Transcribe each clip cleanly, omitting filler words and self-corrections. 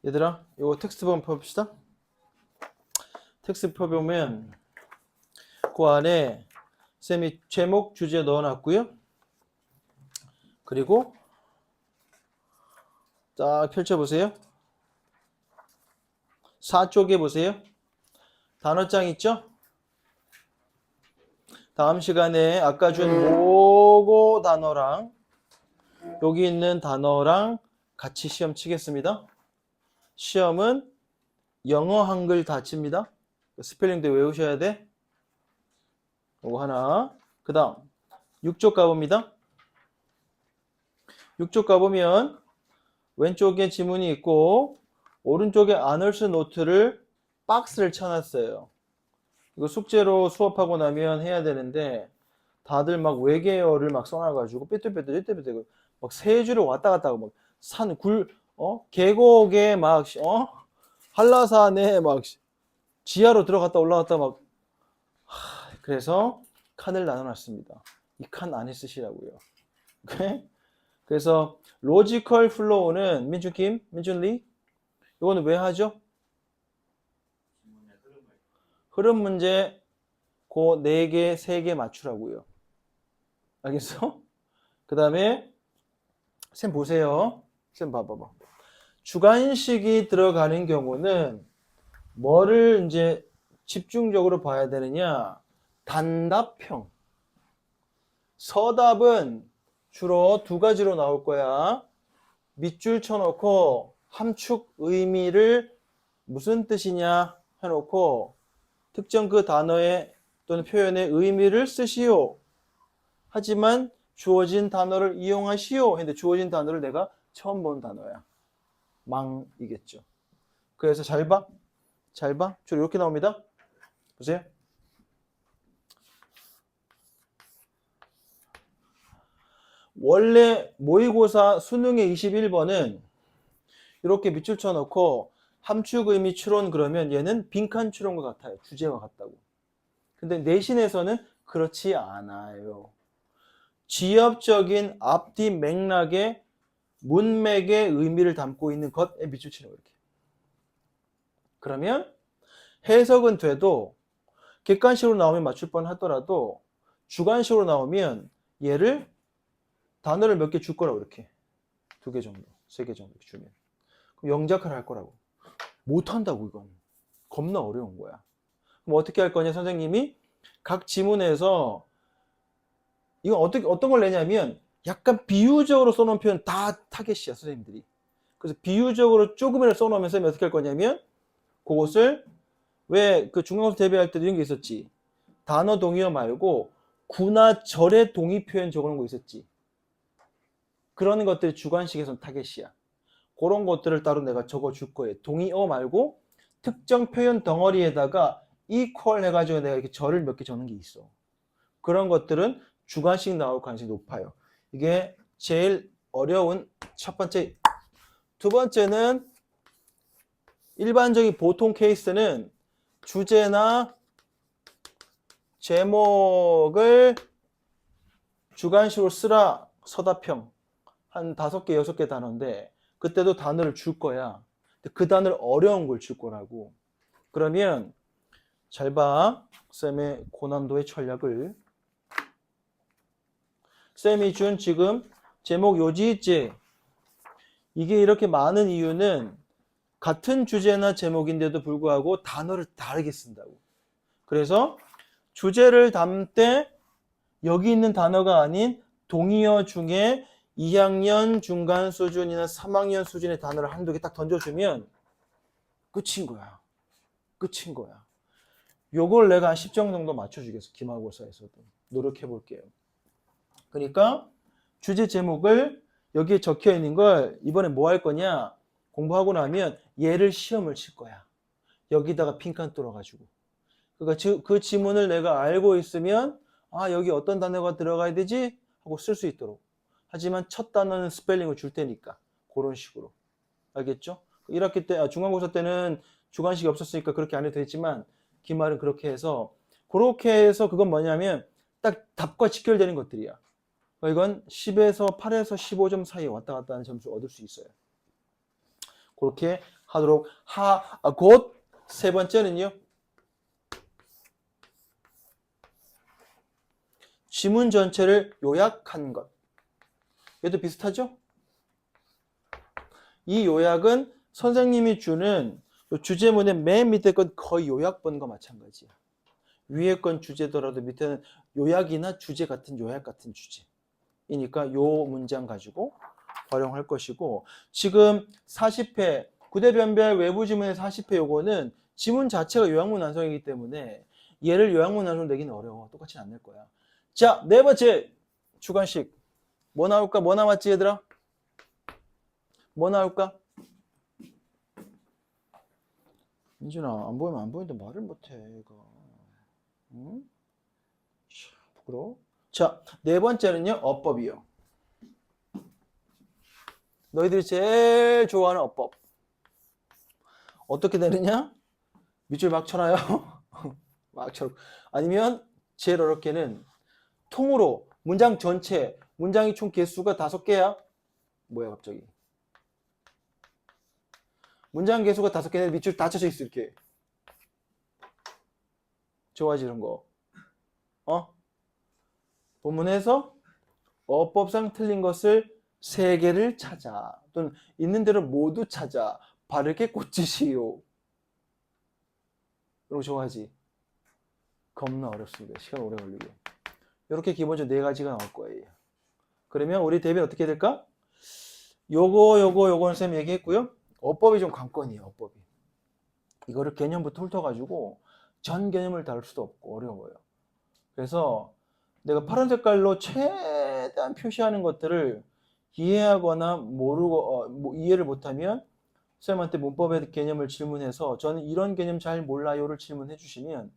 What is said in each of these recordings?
얘들아, 이거 텍스트 한번 펴봅시다. 텍스트 펴보면 그 안에 쌤이 제목, 주제 넣어놨고요. 그리고 딱 펼쳐보세요. 4쪽에 보세요. 단어장 있죠? 다음 시간에 아까 준 모고 단어랑 여기 있는 단어랑 같이 시험 치겠습니다. 시험은 영어, 한글 다 칩니다. 스펠링도 외우셔야 돼. 이거 하나. 그 다음 6쪽 가봅니다. 6쪽 가보면 왼쪽에 지문이 있고 오른쪽에 아널스 노트를 박스를 쳐놨어요. 이거 숙제로 수업하고 나면 해야 되는데 다들 막 외계어를 막 써놔가지고 삐뚤삐뚤 막 세 줄을 왔다 갔다 하고 막 계곡에 막 한라산에 막 지하로 들어갔다 올라갔다 막 그래서 칸을 나눠놨습니다. 이 칸 안에 쓰시라고요. 오케이? 그래서 로지컬 플로우는 민준리 이거는 왜 하죠? 흐름 문제 그 4개, 3개 맞추라고요. 알겠어? 그 다음에 쌤 보세요. 쌤 봐봐봐. 주관식이 들어가는 경우는 뭐를 이제 집중적으로 봐야 되느냐? 단답형. 서답은 주로 2가지로 나올 거야. 밑줄 쳐놓고 함축 의미를 무슨 뜻이냐 해놓고 특정 그 단어의 또는 표현의 의미를 쓰시오. 하지만 주어진 단어를 이용하시오. 했는데 주어진 단어를 내가 처음 본 단어야. 망이겠죠. 그래서 잘 봐. 잘 봐. 주로 이렇게 나옵니다. 보세요. 원래 모의고사 수능의 21번은 이렇게 밑줄 쳐놓고 함축 의미 추론 그러면 얘는 빈칸 추론과 같아요. 주제와 같다고. 근데 내신에서는 그렇지 않아요. 지엽적인 앞뒤 맥락의 문맥의 의미를 담고 있는 것에 밑줄 치는 거예요. 이렇게. 그러면 해석은 돼도 객관식으로 나오면 맞출 뻔 하더라도 주관식으로 나오면 얘를 단어를 몇 개 줄 거라고 이렇게 2개 정도, 3개 정도 주면 그럼 영작을 할 거라고. 못한다고 이건. 겁나 어려운 거야. 그럼 어떻게 할 거냐 선생님이 각 지문에서 이건 어떤 걸 내냐면 약간 비유적으로 써놓은 표현 다 타겟이야 선생님들이. 그래서 비유적으로 조금이라도 써놓으면서 어떻게 할 거냐면 그것을 왜 그 중간고사 대비할 때도 이런 게 있었지. 단어 동의어 말고 구나 절의 동의 표현 적어놓은 거 있었지. 그런 것들이 주관식에서는 타겟이야. 그런 것들을 따로 내가 적어줄 거예요. 동의어 말고 특정 표현 덩어리에다가 equal 해가지고 내가 이렇게 절을 몇 개 적는 게 있어. 그런 것들은 주관식 나올 가능성이 높아요. 이게 제일 어려운 첫 번째. 두 번째는 일반적인 보통 케이스는 주제나 제목을 주관식으로 쓰라 서답형 한 5개, 6개 단어인데 그때도 단어를 줄 거야. 그 단어를 어려운 걸 줄 거라고. 그러면 잘 봐. 쌤의 고난도의 전략을. 쌤이 준 지금 제목 요지제 이게 이렇게 많은 이유는 같은 주제나 제목인데도 불구하고 단어를 다르게 쓴다고. 그래서 주제를 담을 때 여기 있는 단어가 아닌 동의어 중에 2학년 중간 수준이나 3학년 수준의 단어를 한두 개 딱 던져주면 끝인 거야. 끝인 거야. 요걸 내가 한 10점 정도 맞춰주겠어. 기말고사에서도. 노력해 볼게요. 그러니까 주제 제목을 여기에 적혀 있는 걸 이번에 뭐 할 거냐? 공부하고 나면 얘를 시험을 칠 거야. 여기다가 빈칸 뚫어가지고. 그러니까 그 지문을 내가 알고 있으면 아 여기 어떤 단어가 들어가야 되지? 하고 쓸 수 있도록. 하지만 첫 단어는 스펠링을 줄 테니까 그런 식으로. 알겠죠? 1학기 때 중간고사 때는 주관식이 없었으니까 그렇게 안 해도 되지만 기말은 그렇게 해서 그건 뭐냐면 딱 답과 직결되는 것들이야. 이건 10에서 8에서 15점 사이에 왔다 갔다 하는 점수 얻을 수 있어요. 그렇게 하도록 곧 세 번째는요. 지문 전체를 요약한 것. 얘도 비슷하죠? 이 요약은 선생님이 주는 주제문의 맨 밑에 건 거의 요약본과 마찬가지야. 위에 건 주제더라도 밑에는 요약이나 주제 같은 요약 같은 주제이니까 요 문장 가지고 활용할 것이고, 지금 40회 구대변별 외부 지문의 40회 요거는 지문 자체가 요약문 완성이기 때문에 얘를 요약문 완성 내기는 어려워. 똑같이 안 낼 거야. 자, 네 번째 주관식. 뭐 나올까? 뭐 남았지 얘들아? 뭐 나올까? 민준아, 안 보이면 안 보이는데 말을 못해 얘가. 응? 부끄러워. 자, 네 번째는요, 어법이요. 너희들이 제일 좋아하는 어법. 어떻게 되느냐? 밑줄 막 쳐놔요. 막 쳐. 아니면 제일 어렵게는 통으로 문장 전체, 문장이 총 개수가 5개야. 뭐야 갑자기? 문장 개수가 5개는 밑줄 다 쳐져 있어 이렇게. 좋아하지 이런 거. 본문에서 어법상 틀린 것을 3개를 찾아. 또는 있는 대로 모두 찾아. 바르게 고치시오. 이런 거 좋아하지? 겁나 어렵습니다. 시간 오래 걸리게. 이렇게 기본적으로 4가지가 나올 거예요. 그러면 우리 대비는 어떻게 될까? 요거는 쌤 얘기했고요. 어법이 좀 관건이에요. 어법이. 이거를 개념부터 훑어가지고 전 개념을 다룰 수도 없고 어려워요. 그래서 내가 파란 색깔로 최대한 표시하는 것들을 이해하거나 모르고 이해를 못하면 쌤한테 문법의 개념을 질문해서 저는 이런 개념 잘 몰라요를 질문해 주시면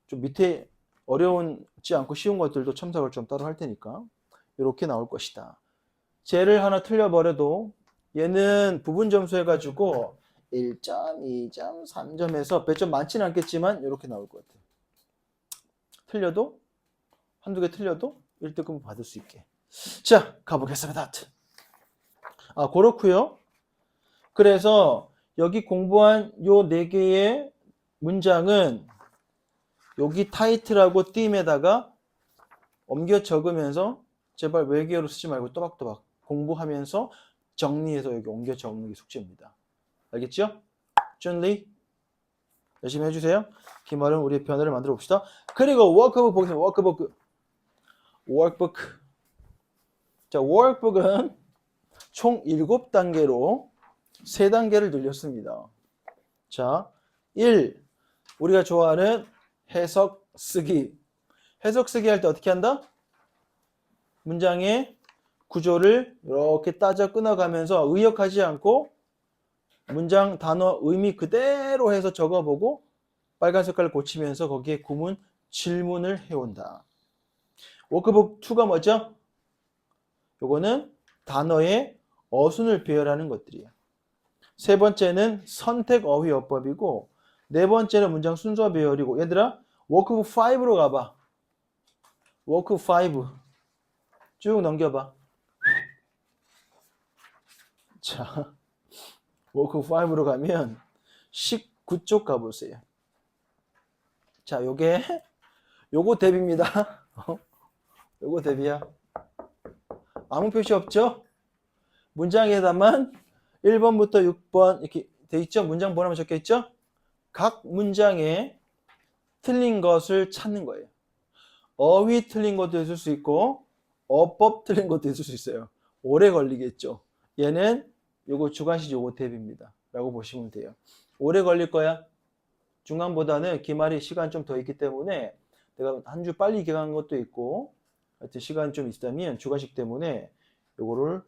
좀 밑에 어려운지 않고 쉬운 것들도 첨삭을 좀 따로 할 테니까 이렇게 나올 것이다. 쟤를 하나 틀려버려도 얘는 부분 점수 해가지고 1점, 2점, 3점에서 배점 많지는 않겠지만 이렇게 나올 것 같아요. 틀려도 한두 개 틀려도 1등급 받을 수 있게. 자, 가보겠습니다. 그렇고요. 그래서 여기 공부한 요 4개의 문장은 여기 타이틀하고 띠임에다가 옮겨 적으면서 제발 외계어로 쓰지 말고 또박또박 공부하면서 정리해서 여기 옮겨 적는 게 숙제입니다. 알겠죠? 준리 열심히 해주세요. 기말은 우리 변화를 만들어 봅시다. 그리고 워크북 보겠습니다. 워크북. 자, 워크북은 총 7단계로 3단계를 늘렸습니다. 자, 1. 우리가 좋아하는 해석 쓰기. 해석 쓰기 할 때 어떻게 한다? 문장의 구조를 이렇게 따져 끊어가면서 의역하지 않고 문장 단어 의미 그대로 해서 적어보고 빨간 색깔을 고치면서 거기에 구문 질문을 해온다. 워크북 2가 뭐죠? 요거는 단어의 어순을 배열하는 것들이에요. 세 번째는 선택 어휘 어법이고 네 번째는 문장 순서 배열이고 얘들아 워크북 5로 가봐. 워크북 5 쭉 넘겨봐. 자, 워크북 5로 가면 19쪽 가보세요. 자, 요거 대비입니다. 요거 대비야. 아무 표시 없죠? 문장에다만 1번부터 6번 이렇게 돼 있죠? 문장 번호만 적혀 있죠? 각 문장에 틀린 것을 찾는 거예요. 어휘 틀린 것도 있을 수 있고 어법 틀린 것도 있을 수 있어요. 오래 걸리겠죠. 얘는 요거 주관식 요거 대비입니다. 라고 보시면 돼요. 오래 걸릴 거야. 중간보다는 기말이 시간 좀 더 있기 때문에 내가 한 주 빨리 기각한 것도 있고 하여튼 시간 좀 있다면 주관식 때문에 요거를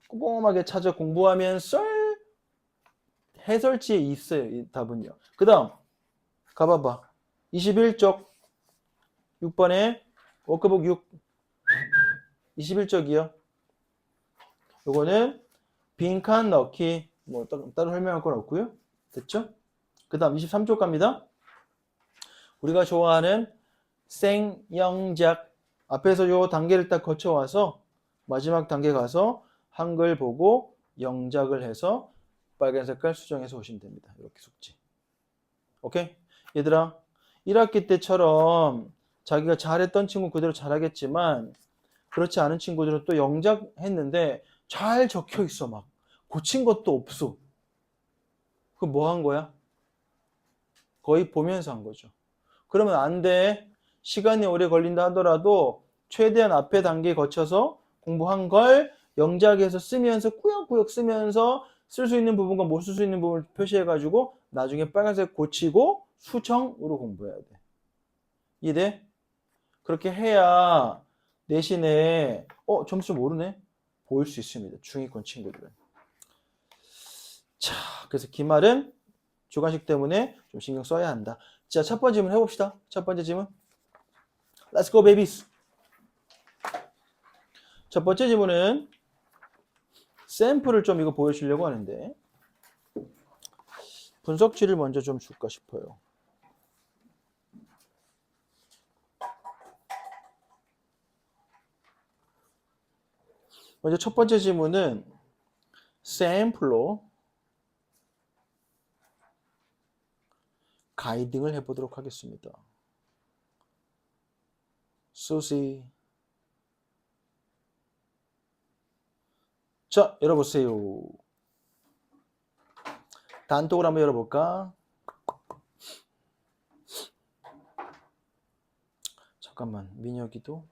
꼼꼼하게 찾아 공부하면서 해설지에 있어요. 이 답은요. 그 다음 가봐봐. 21쪽 6번에 워크북 6 21쪽이요. 요거는 빈칸 넣기 뭐 따로 설명할 건 없고요. 됐죠? 그 다음 23쪽 갑니다. 우리가 좋아하는 생영작 앞에서 요 단계를 딱 거쳐와서 마지막 단계 가서 한글 보고 영작을 해서 빨간 색깔 수정해서 오시면 됩니다. 이렇게 숙제. 오케이? 얘들아, 1학기 때처럼 자기가 잘했던 친구 그대로 잘하겠지만 그렇지 않은 친구들은 또 영작 했는데 잘 적혀 있어 막. 고친 것도 없어. 그럼 뭐 한 거야? 거의 보면서 한 거죠. 그러면 안 돼. 시간이 오래 걸린다 하더라도 최대한 앞에 단계 거쳐서 공부한 걸 영작에서 쓰면서 꾸역꾸역 쓰면서 쓸 수 있는 부분과 못 쓸 수 있는 부분을 표시해가지고 나중에 빨간색 고치고 수정으로 공부해야 돼. 이해돼? 그렇게 해야 내신에 점수 좀 오르네? 보일 수 있습니다. 중위권 친구들은. 자, 그래서 기말은 주관식 때문에 좀 신경 써야 한다. 자, 첫 번째 질문 해봅시다. 첫 번째 질문. Let's go, babies. 첫 번째 질문은 샘플을 좀 이거 보여주려고 하는데 분석지를 먼저 좀 줄까 싶어요. 먼저 첫 번째 질문은 샘플로 가이딩을 해보도록 하겠습니다. 수시. 자, 열어보세요. 단톡을 한번 열어볼까? 잠깐만, 민혁이도.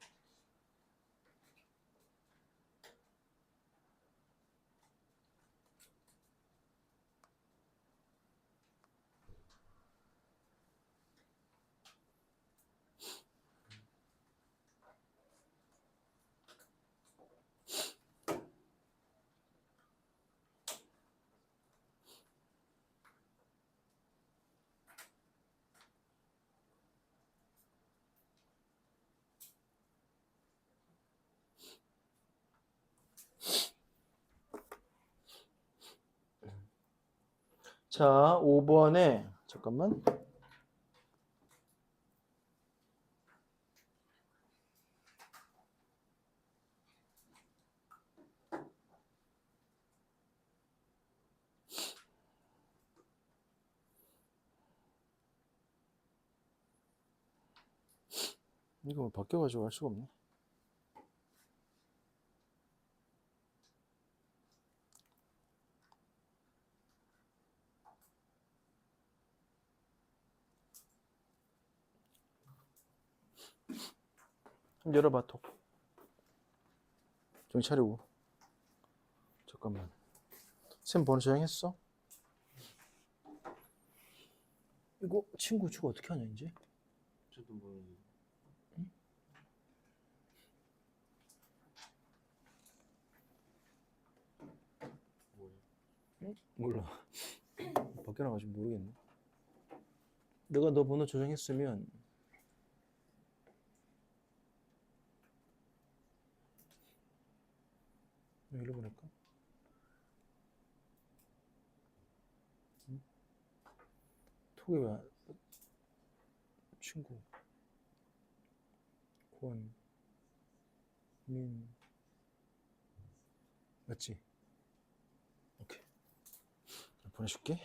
자, 5번에 잠깐만. 이거 바뀌어가지고 할 수가 없네. 한번 열어봐, 톡. 좀 차리고. 잠깐만. 쌤 번호 저장했어? 이거 친구 주고 어떻게 하냐, 이제? 저도 모르겠어요. 응? 뭐예요? 응? 몰라. 밖에 나가지고 모르겠네. 내가 너 번호 저장했으면 여기로 보낼까? 응? 톡에 왜 친구 권 민 맞지? 오케이. 보내줄게.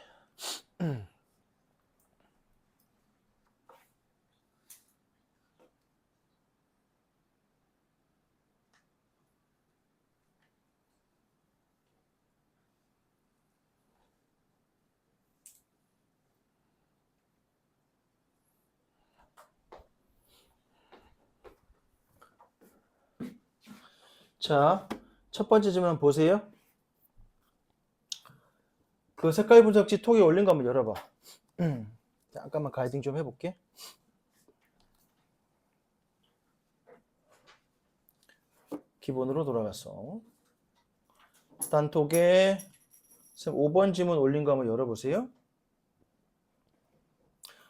자, 첫 번째 질문 보세요. 그 색깔 분석지 톡에 올린 거 한번 열어봐. 잠깐만 가이딩 좀 해볼게. 기본으로 돌아갔어. 단톡에 5번 지문 올린 거 한번 열어보세요.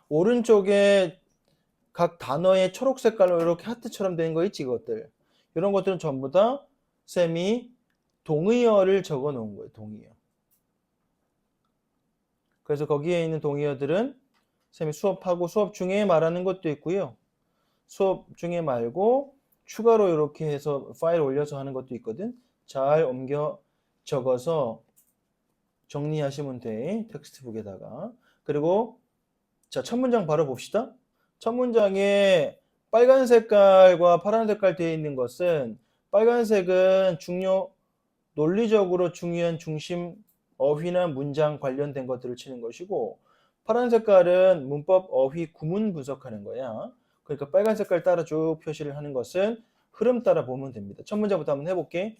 오른쪽에 각 단어의 초록 색깔로 이렇게 하트처럼 된 거 있지, 이것들. 이런 것들은 전부 다 쌤이 동의어를 적어 놓은 거예요, 동의어. 그래서 거기에 있는 동의어들은 쌤이 수업하고 수업 중에 말하는 것도 있고요. 수업 중에 말고 추가로 이렇게 해서 파일 올려서 하는 것도 있거든. 잘 옮겨 적어서 정리하시면 돼. 텍스트북에다가. 그리고 자, 첫 문장 바로 봅시다. 첫 문장에 빨간 색깔과 파란 색깔 되어 있는 것은 빨간색은 논리적으로 중요한 중심 어휘나 문장 관련된 것들을 치는 것이고 파란 색깔은 문법 어휘 구문 분석하는 거야. 그러니까 빨간 색깔 따라 쭉 표시를 하는 것은 흐름 따라 보면 됩니다. 첫 문장부터 한번 해볼게.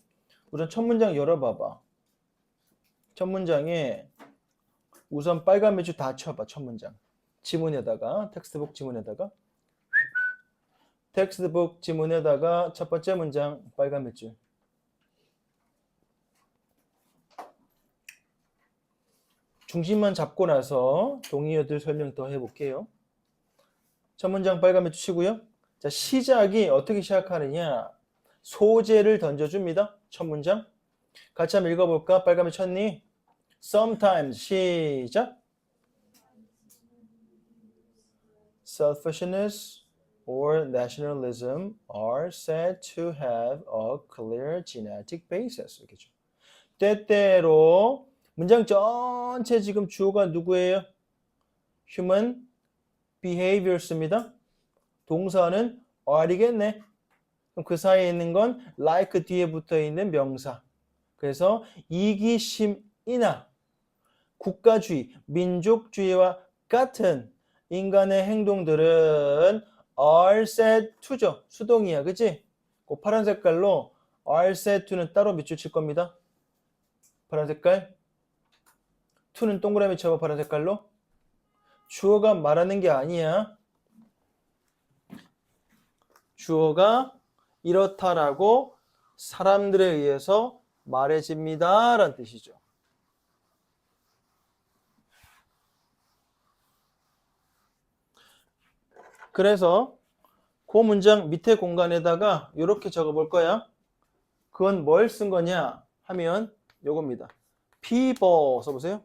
우선 첫 문장 열어봐봐. 첫 문장에 우선 빨간 밑줄 다 쳐봐. 첫 문장. 지문에다가 텍스트북 지문에다가 첫 번째 문장 빨간 밑줄. 중심만 잡고 나서 동의어들 설명 더 해볼게요. 첫 문장 빨간 밑줄 치고요. 자, 시작이 어떻게 시작하느냐. 소재를 던져줍니다. 첫 문장. 같이 한번 읽어볼까? 빨간 밑줄 쳤니? Sometimes 시작. Selfishness or nationalism are said to have a clear genetic basis. 이렇게죠. 때때로 문장 전체 지금 주어가 누구예요? Human behaviors입니다. 동사는 are이겠네. 그럼 그 사이에 있는 건 like 뒤에 붙어 있는 명사. 그래서 이기심이나 국가주의, 민족주의와 같은 인간의 행동들은 are said to죠. 수동이야. 그치? 그 파란 색깔로 are said to는 따로 밑줄 칠 겁니다. 파란 색깔. to는 동그라미 쳐봐. 파란 색깔로. 주어가 말하는 게 아니야. 주어가 이렇다라고 사람들에 의해서 말해집니다. 라는 뜻이죠. 그래서 그 문장 밑에 공간에다가 이렇게 적어 볼 거야. 그건 뭘 쓴 거냐 하면 요겁니다. people 써보세요.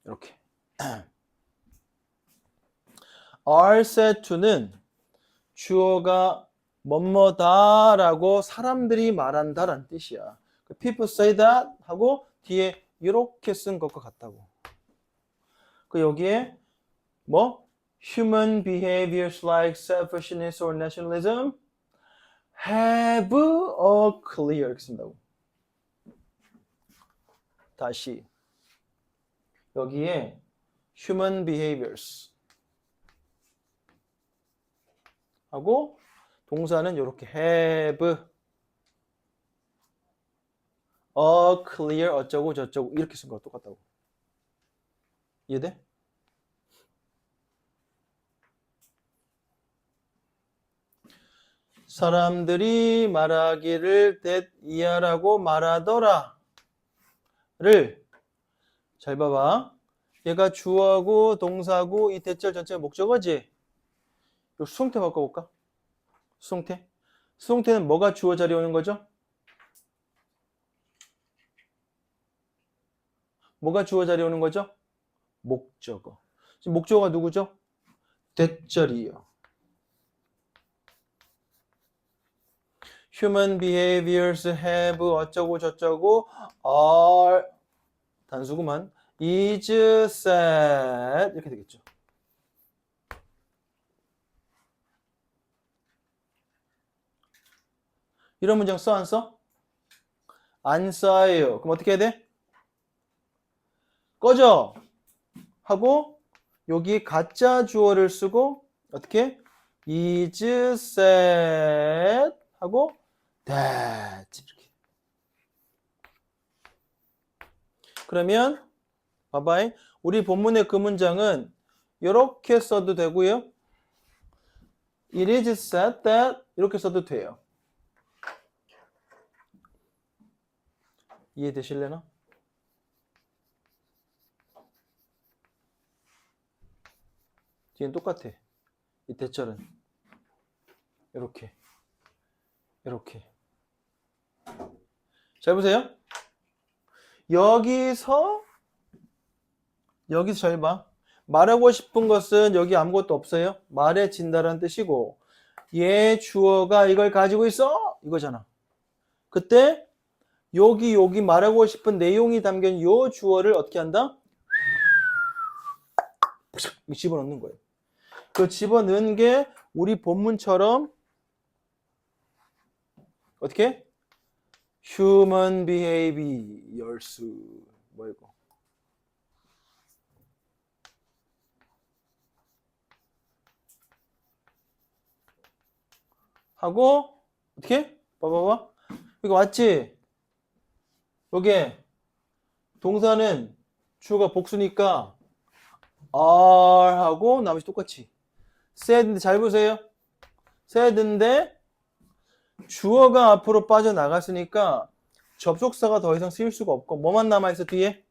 이렇게. are said to는 주어가 뭐뭐다라고 사람들이 말한다라는 뜻이야. people say that 하고 뒤에 이렇게 쓴 것과 같다고. 그 여기에 뭐 human behaviors like selfishness or nationalism have a clear 이렇게 쓴다고. 다시 여기에 human behaviors 하고 동사는 이렇게 have a clear 어쩌고 저쩌고 이렇게 쓴 거 똑같다고. 이해돼? 사람들이 말하기를 that 이하라고 말하더라 를 잘 봐봐. 얘가 주어고 동사고 이 대절 전체가 목적어지. 이 수동태 바꿔볼까? 수동태. 수동태는 뭐가 주어 자리에 오는 거죠? 뭐가 주어 자리에 오는 거죠? 목적어. 지금 목적어가 누구죠? 대절이요. Human behaviors have 어쩌고 저쩌고 are 단수구만 is said 이렇게 되겠죠. 이런 문장 써 안 써? 안 써요. 그럼 어떻게 해야 돼? 꺼져 하고 여기 가짜 주어를 쓰고 어떻게? is said 하고 that 이렇게. 그러면 봐봐요. 우리 본문의 그 문장은 이렇게 써도 되고요. It is said that 이렇게 써도 돼요. 이해되실래나? 뒤엔 똑같아. 이 대절은 이렇게 이렇게. 잘 보세요. 여기서 잘 봐. 말하고 싶은 것은 여기 아무것도 없어요. 말해진다라는 뜻이고 얘 주어가 이걸 가지고 있어. 이거잖아. 그때 여기 말하고 싶은 내용이 담긴 요 주어를 어떻게 한다? 집어넣는 거예요. 그 집어넣은 게 우리 본문처럼 어떻게? Human behaviors. 뭐 이거? 하고 어떻게? 봐봐봐. 이거 맞지? 여기에 동사는 주어가 복수니까 are 하고 나머지 똑같이 said인데 잘 보세요. said인데 주어가 앞으로 빠져나갔으니까 접속사가 더 이상 쓰일 수가 없고 뭐만 남아있어 뒤에?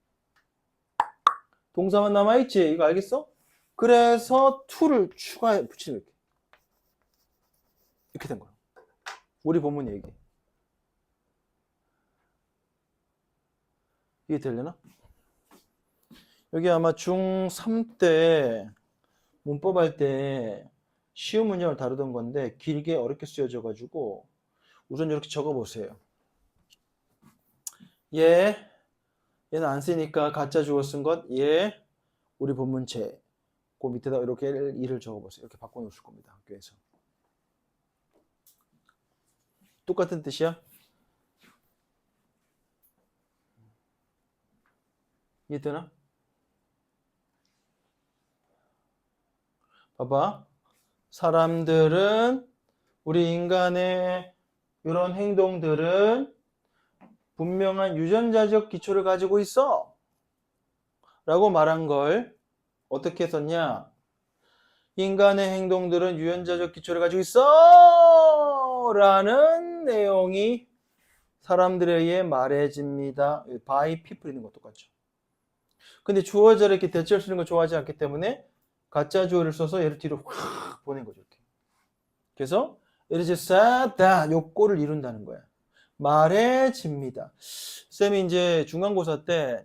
동사만 남아있지. 이거 알겠어? 그래서 to를 추가해 붙이는 이렇게 된 거야. 우리 본문 얘기. 이게 되려나? 여기 아마 중3 때 문법 할 때 쉬운 문장을 다루던 건데 길게 어렵게 쓰여져 가지고 우선 이렇게 적어 보세요. 얘는 안 쓰니까 가짜 주어 쓴 것. 우리 본문체. 그 밑에다 이렇게 일을 적어 보세요. 이렇게 바꿔 놓으실 겁니다. 학교에서. 똑같은 뜻이야? 이해되나? 봐봐. 사람들은, 우리 인간의 이런 행동들은 분명한 유전자적 기초를 가지고 있어. 라고 말한 걸 어떻게 썼냐? 인간의 행동들은 유전자적 기초를 가지고 있어! 라는 내용이 사람들에 의해 말해집니다. by people 있는 거 똑같죠. 근데 주어자를 이렇게 대체할 쓰는 걸 좋아하지 않기 때문에 가짜 주어를 써서 얘를 뒤로 확 보낸 거죠. 이렇게. 그래서 it is said that 요거를 이룬다는 거야. 말해집니다. 쌤이 이제 중간고사 때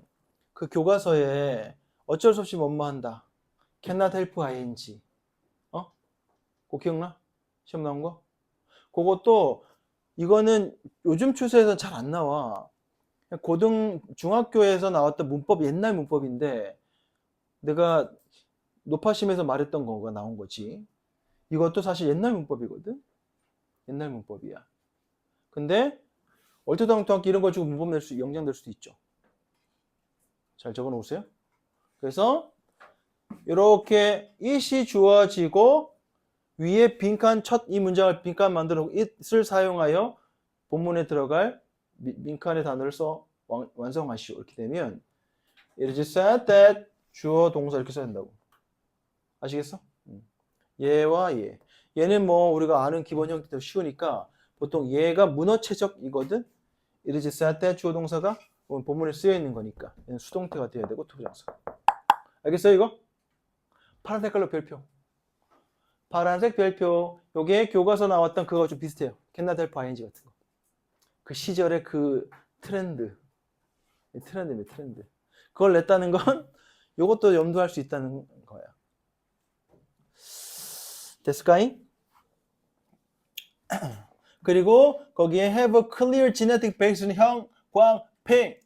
그 교과서에 어쩔 수 없이 뭐뭐 한다. cannot help ing. 그거 기억나? 시험 나온 거? 그것도 이거는 요즘 추세에서는 잘 안 나와. 중학교에서 나왔던 문법, 옛날 문법인데 내가 노파심에서 말했던 거가 나온 거지. 이것도 사실 옛날 문법이거든? 옛날 문법이야. 근데 얼토당토하게 이런 거 주고 문법 영장 낼 수도 있죠. 잘 적어 놓으세요. 그래서 이렇게 it이 주어지고 위에 빈칸 이 문장을 빈칸 만들어 놓고 it을 사용하여 본문에 들어갈 빈칸의 단어를 써 완성하시오. 이렇게 되면 it is said that 주어 동사 이렇게 써야 된다고. 아시겠어? 얘와 얘. 얘는 뭐 우리가 아는 기본 형태도 쉬우니까 보통 얘가 문어체적이거든. it is said that 주어 동사가 본문에 쓰여 있는 거니까 얘는 수동태가 돼야 되고 투부정사. 알겠어요 이거? 파란 색깔로 별표. 파란색 별표. 요게 교과서 나왔던 그거 좀 비슷해요. cannot help ing 같은 거. 그 시절의 그 트렌드. 트렌드. 그걸 냈다는 건 요것도 염두할 수 있다는 거야. 됐을까잉? 그리고 거기에 have a clear genetic base는 형광팽.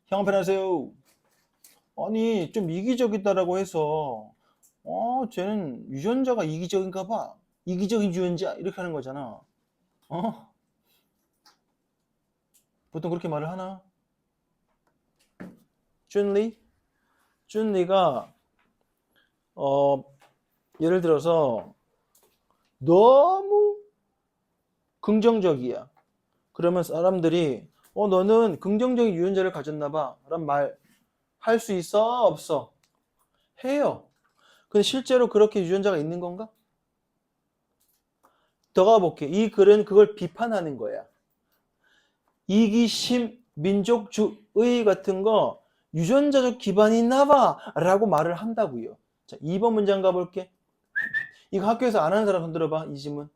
형광팽하세요. 아니 좀 이기적이다라고 해서 쟤는 유전자가 이기적인가 봐. 이기적인 유전자 이렇게 하는 거잖아. 보통 그렇게 말을 하나? 준리가 예를 들어서 너무 긍정적이야. 그러면 사람들이 너는 긍정적인 유전자를 가졌나 봐 라는 말 할 수 있어? 없어? 해요. 근데 실제로 그렇게 유전자가 있는 건가? 더 가볼게. 이 글은 그걸 비판하는 거야. 이기심, 민족주의 같은 거 유전자적 기반이 있나 봐 라고 말을 한다고요. 자, 2번 문장 가볼게. 이거 학교에서 안 하는 사람 손 들어봐. 이 지문.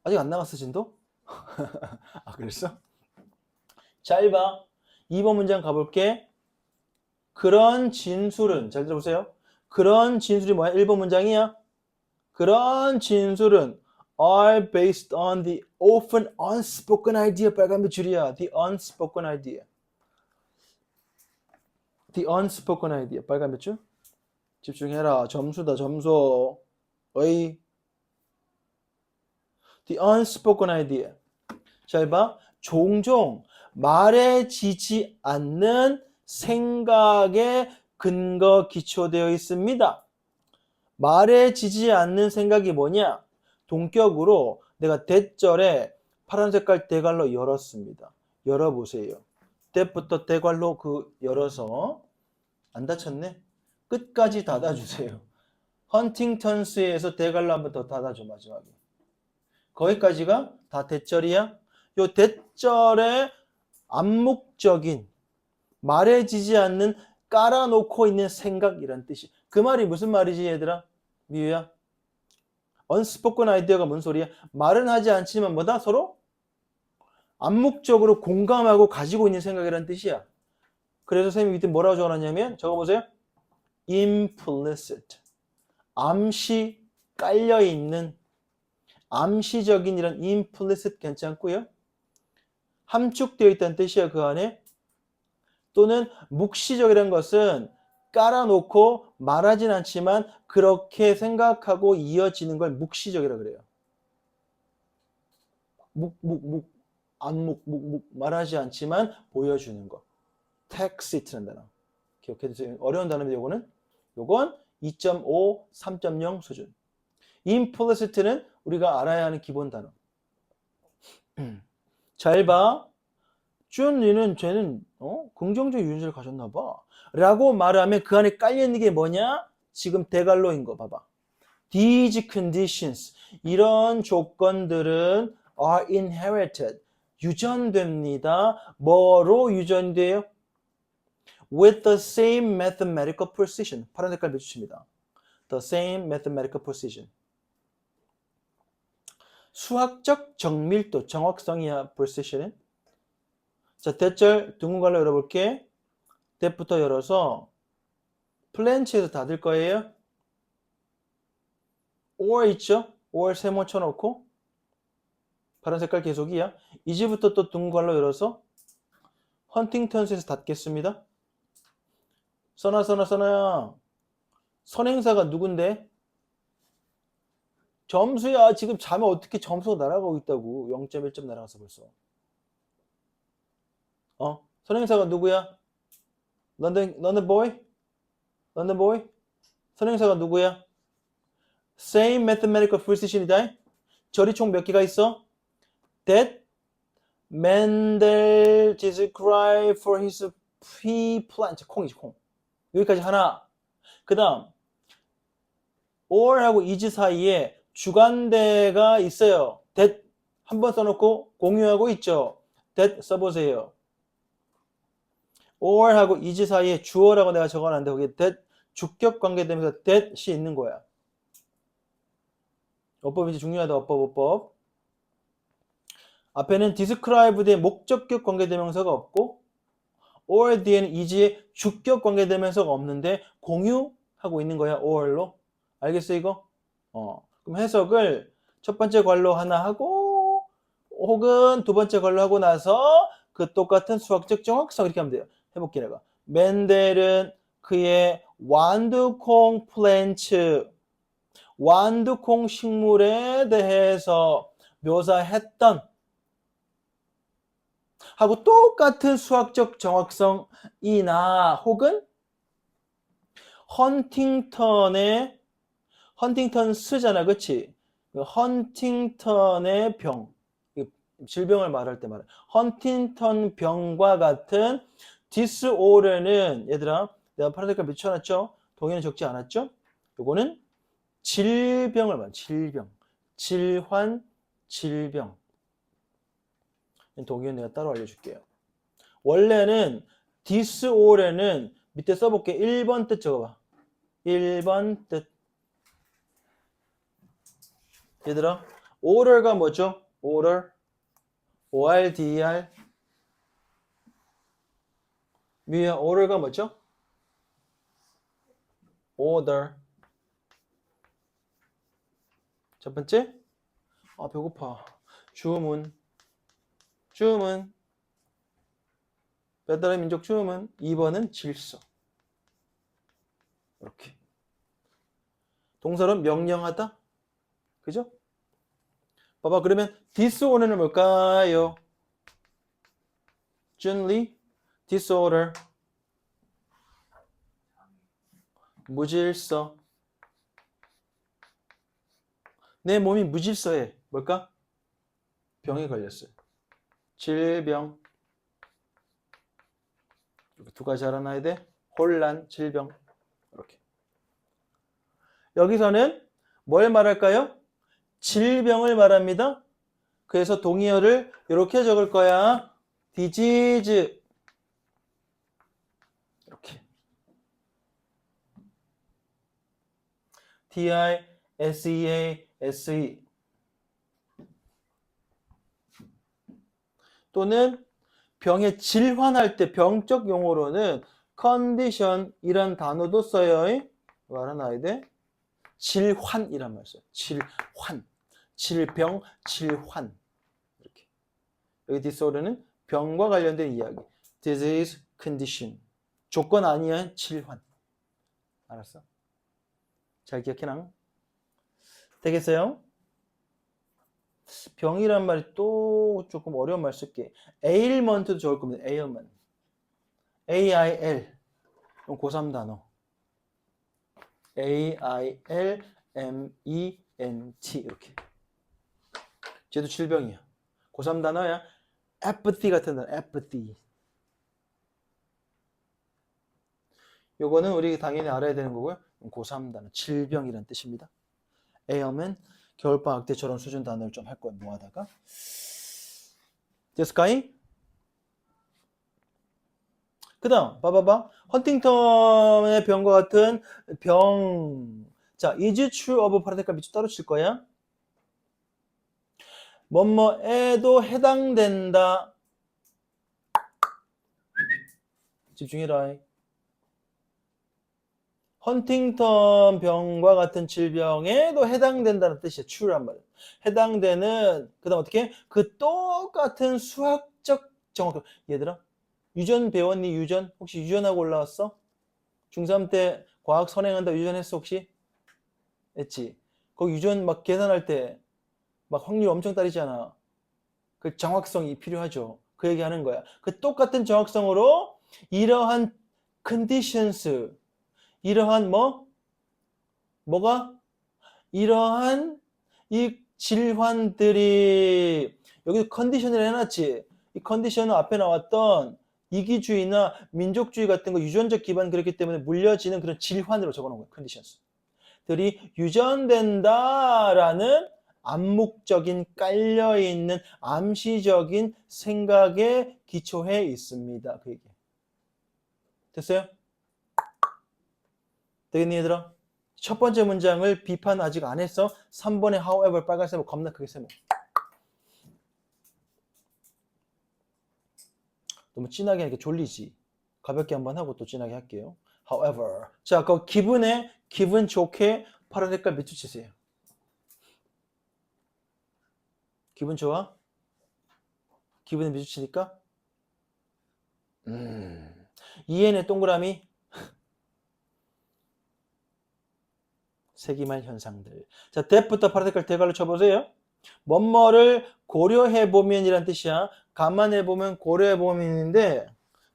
아직 안 나갔어 진도? 아 그랬어? 잘 봐. 2번 문장 가볼게. 그런 진술은, 잘 들어보세요. 그런 진술이 뭐야? 1번 문장이야. 그런 진술은 are based on the often unspoken idea. 빨간빛 줄이야. The unspoken idea. The unspoken idea. 빨간빛 줄. 집중해라. 점수다, 점수. 어이. The unspoken idea. 잘 봐. 종종 말해지지 않는 생각에 근거 기초되어 있습니다. 말해지지 않는 생각이 뭐냐? 동격으로 내가 대절에 파란 색깔 대괄로 열었습니다. 열어보세요. 때부터 대괄로 열어서 안 닫혔네? 끝까지 닫아주세요. 헌팅턴스에서 대괄로 한번 더 닫아줘 마지막에. 거기까지가 다 대절이야? 요 대절에 암묵적인 말해지지 않는 깔아놓고 있는 생각이란 뜻이. 그 말이 무슨 말이지 얘들아? 미유야? unspoken idea가 뭔 소리야? 말은 하지 않지만 뭐다? 서로 암묵적으로 공감하고 가지고 있는 생각이란 뜻이야. 그래서 선생님이 이때 뭐라고 적어놨냐면 적어보세요. implicit. 암시 깔려있는 암시적인 이런 implicit 괜찮고요. 함축되어 있다는 뜻이야 그 안에. 또는 묵시적이라는 것은 깔아놓고 말하진 않지만 그렇게 생각하고 이어지는 걸 묵시적이라 그래요. 묵 말하지 않지만 보여주는 거. tacit라는 단어. 기억해두세요. 어려운 단어인데 요건 2.5, 3.0 수준. implicit는 우리가 알아야 하는 기본 단어. 잘 봐. 쟤는 긍정적 유전자를 가졌나 봐 라고 말하면 그 안에 깔려있는 게 뭐냐? 지금 대괄호인 거 봐봐. These conditions, 이런 조건들은 are inherited, 유전됩니다. 뭐로 유전돼요? With the same mathematical precision. 파란 색깔 맺주십니다. The same mathematical precision. 수학적 정밀도, 정확성이야 precision은. 자, 대절 둥근 걸로 열어볼게. 대부터 열어서 플랜치에서 닫을 거예요. or 있죠? or 세모 쳐놓고 파란 색깔 계속이야. 이제부터 또 둥근 걸로 열어서 헌팅턴스에서 닫겠습니다. 써놔야. 선행사가 누군데? 점수야. 지금 자면 어떻게 점수가 날아가고 있다고. 0.1점 날아가서 벌써. 선행사가 누구야? 런던 보이? 선행사가 누구야? Same mathematical precision이다. 절이 총 몇 개가 있어? That Mendel described for his pea plant. 콩이지, 콩. 여기까지 하나. 그 다음 or하고 is 사이에 주관대가 있어요. that 한 번 써놓고 공유하고 있죠. that 써보세요. or하고 is 사이에 주어라고 내가 적어놨는데 거기에 that 주격 관계되면서 that이 있는 거야. 어법이 이제 중요하다. 어법. 앞에는 describe 대 목적격 관계대명사가 없고 or 뒤에는 is의 주격 관계대명사가 없는데 공유하고 있는 거야. or로. 알겠어 이거? 그럼 해석을 첫 번째 괄호 하나 하고 혹은 두 번째 괄호 하고 나서 그 똑같은 수학적 정확성 이렇게 하면 돼요. 해볼게 내가. 멘델은 그의 완두콩 플랜츠, 완두콩 식물에 대해서 묘사했던 하고 똑같은 수학적 정확성이나 혹은 헌팅턴스잖아, 그치? 헌팅턴의 병, 질병을 말할 때 말해. 헌팅턴 병과 같은 디스오더는 얘들아, 내가 파란 색깔 붙여놨죠? 동의는 적지 않았죠? 요거는 질병을 말해. 질병. 동의는 내가 따로 알려줄게요. 원래는 디스오더는 밑에 써볼게. 1번 뜻 적어봐. 1번 뜻. 얘들아, order가 뭐죠? order. ORDER. 미야, order가 뭐죠? order. 첫 번째, 아, 배고파. 주문. 주문. 배달의 민족 주문. 2번은 질서. 이렇게. 동사는 명령하다. 그죠? 봐봐. 그러면 disorder는 뭘까요? 준리. disorder. 무질서. 내 몸이 무질서해. 뭘까? 병에 걸렸어요. 질병. 이렇게 두 가지 알아놔야 돼. 혼란, 질병. 이렇게. 여기서는 뭘 말할까요? 질병을 말합니다. 그래서 동의어를 이렇게 적을 거야. disease. 이렇게. D-I-S-E-A-S-E. 또는 병에 질환할 때 병적 용어로는 condition이란 단어도 써요. 이거 알아놔야 돼. 질환이란 말 써요. 질환. 질병, 질환. 이렇게. 여기 disorder는 병과 관련된 이야기. disease, condition. 조건 아니야, 질환. 알았어? 잘 기억해놔. 되겠어요? 병이란 말이 또 조금 어려운 말 쓸게. ailment도 좋을 겁니다. ailment. A-I-L. 고3 단어. A-I-L-M-E-N-T. 이렇게. 쟤도 질병이야. 고3 단어야. apathy 같은 단어. apathy. 요거는 우리 당연히 알아야 되는 거고요. 고3 단어. 질병이란 뜻입니다. ailment. 겨울방학 때 저런 수준 단어를 좀 할 거야. 뭐 하다가. 됐을까이? 그 다음 봐봐봐. 헌팅턴의 병과 같은 병. 자, is true of 파라데카 밑줄 따로 칠 거야. 뭐뭐에도 해당된다. 집중해라. 헌팅턴 병과 같은 질병에도 해당된다는 뜻이야. true란 말이야. 해당되는, 그 다음 어떻게? 그 똑같은 수학적 정확. 얘들아, 유전 배웠니? 유전? 혹시 유전하고 올라왔어? 중3 때 과학 선행한다 유전했어 혹시? 했지? 거기 유전 막 계산할 때 막 확률 엄청 따지잖아. 그 정확성이 필요하죠. 그 얘기하는 거야. 그 똑같은 정확성으로 이러한 conditions, 이러한 뭐가? 이러한 이 질환들이 여기 컨디션을 해놨지. 이 컨디션은 앞에 나왔던 이기주의나 민족주의 같은 거 유전적 기반 그렇기 때문에 물려지는 그런 질환으로 적어놓은 거예요. 컨디션들이 유전된다라는 암묵적인 깔려있는 암시적인 생각에 기초해 있습니다. 그 얘기. 됐어요? 되겠니 얘들아? 첫 번째 문장을 비판 아직 안 했어. 3번에 however 빨간 세모 겁나 크게 세모. 너무 진하게 하니까 졸리지. 가볍게 한번 하고 또 진하게 할게요. However. 자, 그 기분 좋게 파란 색깔 밑줄 치세요. 기분 좋아? 기분에 밑줄 치니까? EN의 동그라미. 세기말 현상들. 자, that부터 파란 색깔 대괄호 쳐보세요. 뭐뭐를 고려해보면 이란 뜻이야. 감안해보면 고려해보면인데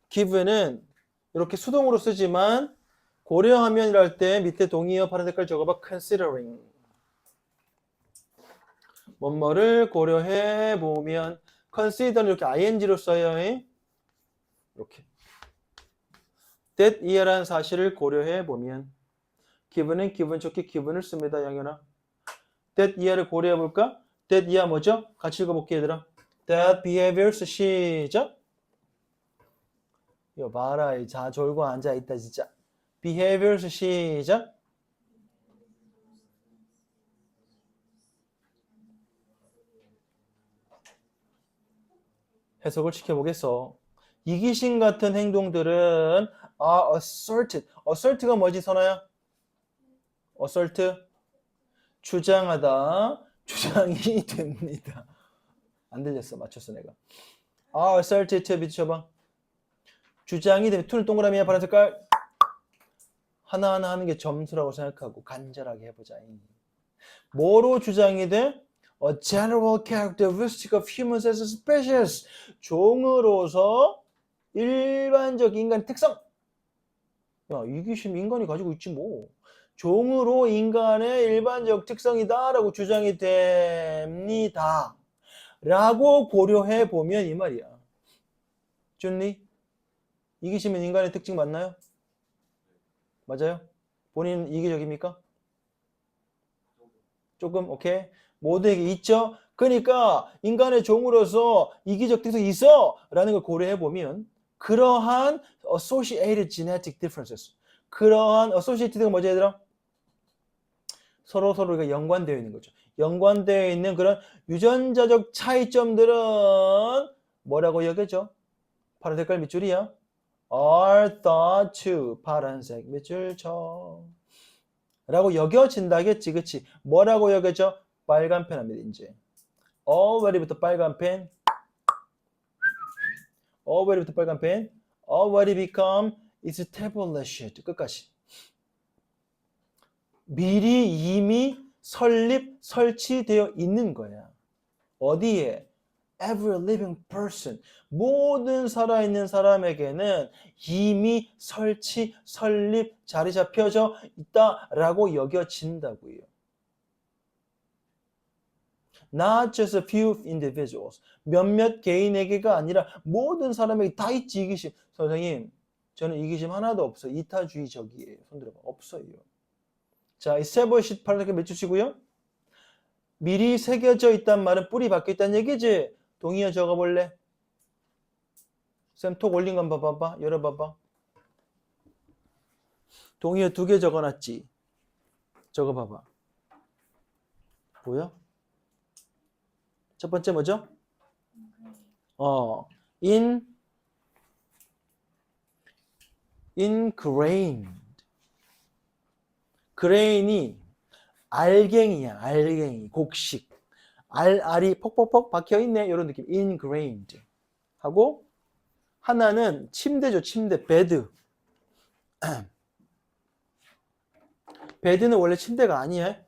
given은 이렇게 수동으로 쓰지만 고려하면 이랄 때 밑에 동의어 파란 색깔 적어봐. considering. 뭐뭐를 고려해보면 consider는 이렇게 ing로 써요. 이렇게. that 이하라는 사실을 고려해보면 기분은 기분 좋게 기분을 씁니다. 양현아. that 이하를 고려해볼까? that 이하 뭐죠? 같이 읽어볼게 얘들아. that behaviors 시작. 이거 봐라. 자 졸고 앉아있다 진짜. behaviors 시작. 해석을 시켜보겠어. 이기심 같은 행동들은 asserted. assert가 뭐지 선아야? assert. 주장하다. 주장이 됩니다. 안 들렸어. 맞췄어 내가. assert to 비춰봐. 주장이 되면 to는 동그라미야 파란 색깔. 하나하나 하는 게 점수라고 생각하고 간절하게 해보자. 뭐로 주장이 돼? A general characteristic of humans as a species. 종으로서 일반적 인간 특성. 야, 이기심 인간이 가지고 있지 뭐. 종으로 인간의 일반적 특성이다라고 주장이 됩니다. 라고 고려해 보면 이 말이야. 준리? 이기심은 인간의 특징 맞나요? 맞아요? 본인은 이기적입니까? 조금 오케이. 모두에게 있죠. 그러니까 인간의 종으로서 이기적 특성이 있어 라는 걸 고려해 보면 그러한 associated genetic differences, 그러한 associated가 뭐지 얘들아? 서로가 연관되어 있는 거죠. 연관되어 있는 그런 유전자적 차이점들은 뭐라고 여겨져? 파란 색깔 밑줄이야. are thought to 파란색 밑줄 쳐 라고 여겨진다겠지. 그치? 뭐라고 여겨져? 빨간 펜 합니다. 이제 already부터 빨간 펜, already부터 빨간 펜, already become established 끝까지 미리 이미 설치되어 있는 거야. 어디에? Every living person, 모든 살아있는 사람에게는 이미 설립, 자리 잡혀져 있다라고 여겨진다고요. Not just a few individuals. 몇몇 개인에게가 아니라 모든 사람에게 다 있지 이기심. 선생님, 저는 이기심 하나도 없어요. 이타주의적이에요. 손 들어봐. 없어요. 자, established 파란색 몇 주시고요? 미리 새겨져 있단 말은 뿌리 박혀 있다는 얘기지. 동의어 적어볼래? 쌤 톡 올린 건 봐봐. 열어봐봐. 동의어 2개 적어놨지. 적어봐봐. 보여? 첫 번째 뭐죠? ingrained. grain이 알갱이야. 알갱이. 곡식. 알이 퍽퍽퍽 박혀있네. 이런 느낌. ingrained. 하고 하나는 침대죠. 침대. 베드. 베드는 원래 침대가 아니야.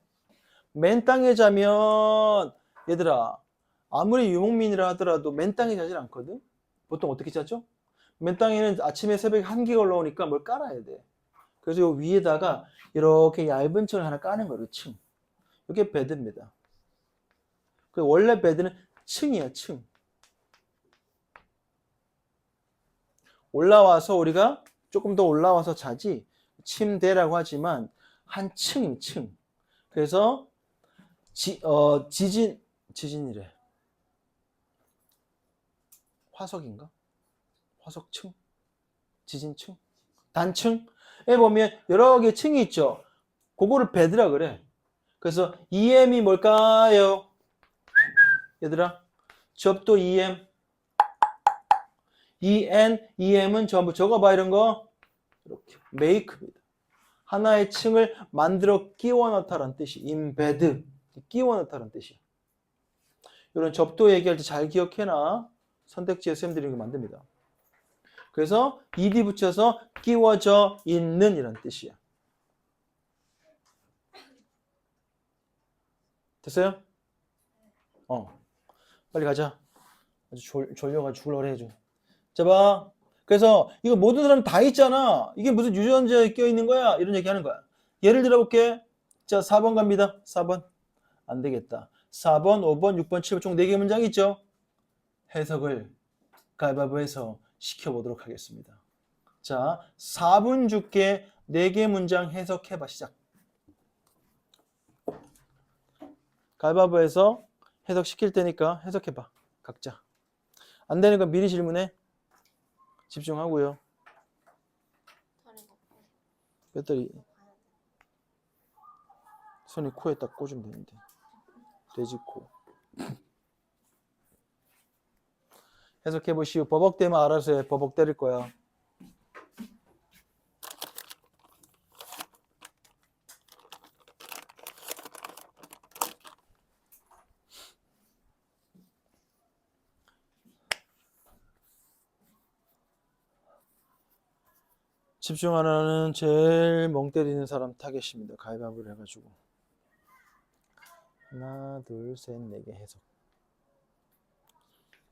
맨 땅에 자면 얘들아 아무리 유목민이라 하더라도 맨 땅에 자질 않거든. 보통 어떻게 자죠? 맨 땅에는 아침에 새벽에 한기가 올라오니까 뭘 깔아야 돼. 그래서 요 위에다가 이렇게 얇은 층을 하나 까는 거예요. 층. 이게 베드입니다. 원래 베드는 층이야. 층. 올라와서 우리가 조금 더 올라와서 자지 침대라고 하지만 한 층임 층. 그래서 지진이래. 화석인가? 화석층? 지진층? 단층에 보면 여러 개의 층이 있죠. 그거를 베드라 그래. 그래서 EM이 뭘까요? 얘들아, 접도 EM. EM은 전부 적어봐 이런 거. 이렇게 make입니다. 하나의 층을 만들어 끼워 넣다라는 뜻이 embed. 끼워 넣다라는 뜻이야. 이런 접도 얘기할 때 잘 기억해놔. 선택지에 쌤들이 이거 만듭니다. 그래서 ed 붙여서 끼워져 있는 이란 뜻이야. 됐어요? 빨리 가자. 아주 졸려가지고 죽으려고 해줘. 자 봐. 그래서 이거 모든 사람 다 있잖아. 이게 무슨 유전자에 껴있는 거야? 이런 얘기 하는 거야. 예를 들어볼게. 자 4번 갑니다. 4번. 안 되겠다. 4번, 5번, 6번, 7번 총 4개 문장 있죠? 해석을 가위바위보해서 시켜보도록 하겠습니다. 자, 4분 줄게 4개 문장 해석해봐. 시작. 가위바위보해서 해석시킬 테니까 해석해봐. 각자. 안 되는 건 미리 질문해. 집중하고요. 배터리 손이 코에 딱 꽂으면 되는데. 돼지코. 해석해보시오. 버벅대면 알아서 해. 버벅 때릴 거야. 집중하라는 제일 멍 때리는 사람 타겟입니다. 가위바위보를 해가지고. 하나, 둘, 셋, 네 개 해석.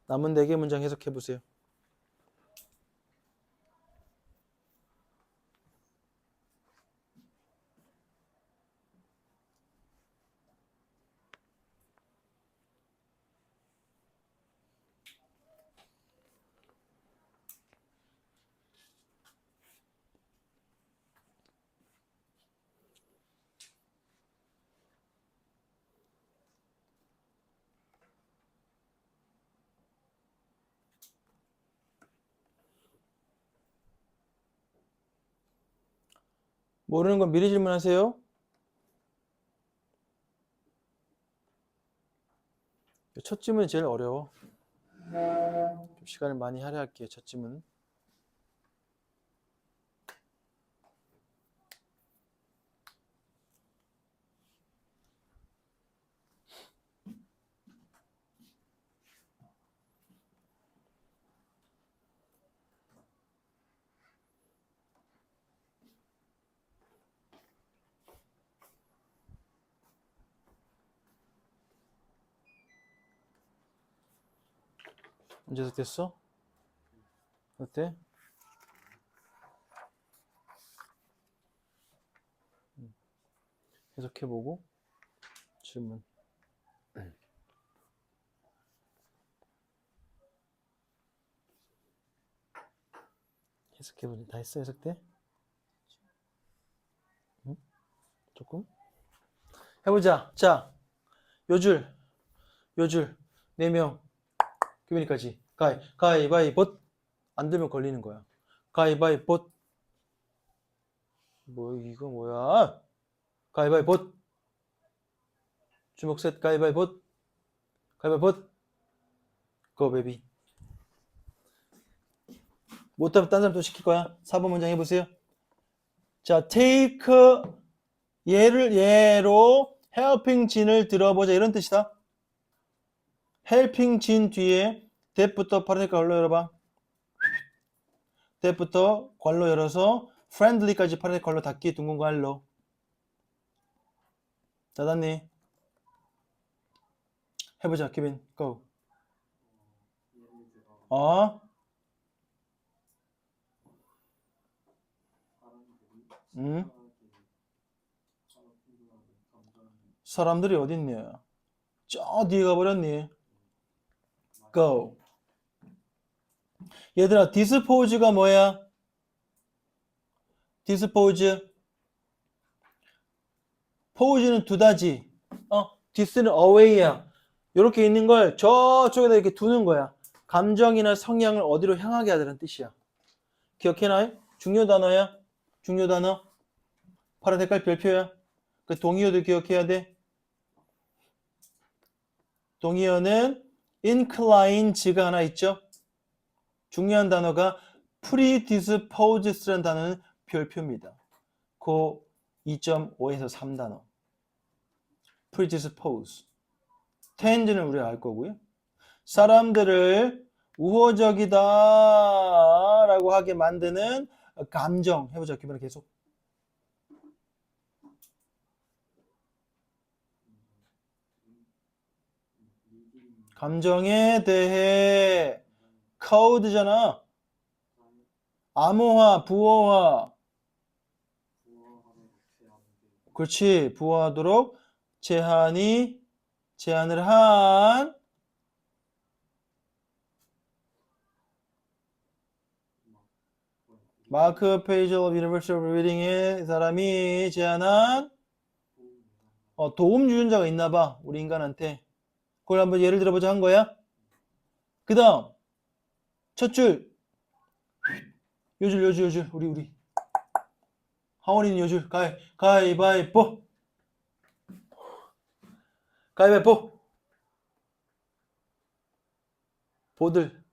남은 4개 문장 해석해 보세요. 모르는 건 미리 질문하세요. 첫 질문이 제일 어려워. 좀 시간을 많이 할애할게요. 첫 질문. 언제 해석됐어? 어때? 해석해보고 질문. 해석해보니 다 했어? 해석돼? 응? 조금? 해보자. 자, 요줄 4명 규민이까지 가위바위보. 안 들면 걸리는 거야. 가위바위보. 뭐 이거 뭐야? 가위바위보. 주먹 셋. 가위바위보. 가위바위보. 고 베비. 못하면 딴 사람 또 시킬 거야. 4번 문장 해보세요. 자, take 예로 helping 진을 들어보자 이런 뜻이다. helping 진 뒤에 that부터 파란색 괄호 열어봐. that부터 괄호 열어서 friendly까지 파란색 괄호 닫기 둥근 괄호. 닫았니? 해보자, 케빈. go. 사람들이 어딨니? 저 뒤에 가버렸니? go. 얘들아, dispose가 뭐야? dispose. pose는 두다지. dis는 away야. 이렇게 있는 걸 저쪽에다 이렇게 두는 거야. 감정이나 성향을 어디로 향하게 하자는 뜻이야. 기억해놔요? 중요 단어야. 중요 단어. 파란 색깔 별표야. 그 동의어도 기억해야 돼. 동의어는 inclines가 하나 있죠. 중요한 단어가 predisposed라는 단어는 별표입니다. 그 2.5에서 3단어. predispose. tend는 우리가 알 거고요. 사람들을 우호적이다 라고 하게 만드는 감정. 해보자. 기분을 계속. 감정에 대해 code잖아. 암호화, 부호화. 그렇지. 부호하도록 제안을 한 마크 페이지 오브 유니버셜 리딩에 사람이 제안한 도움 유전자가 있나 봐. 우리 인간한테. 그걸 한번 예를 들어보자 한 거야. 그 다음 첫 줄 요줄 우리 하원이는 요줄 가위바위보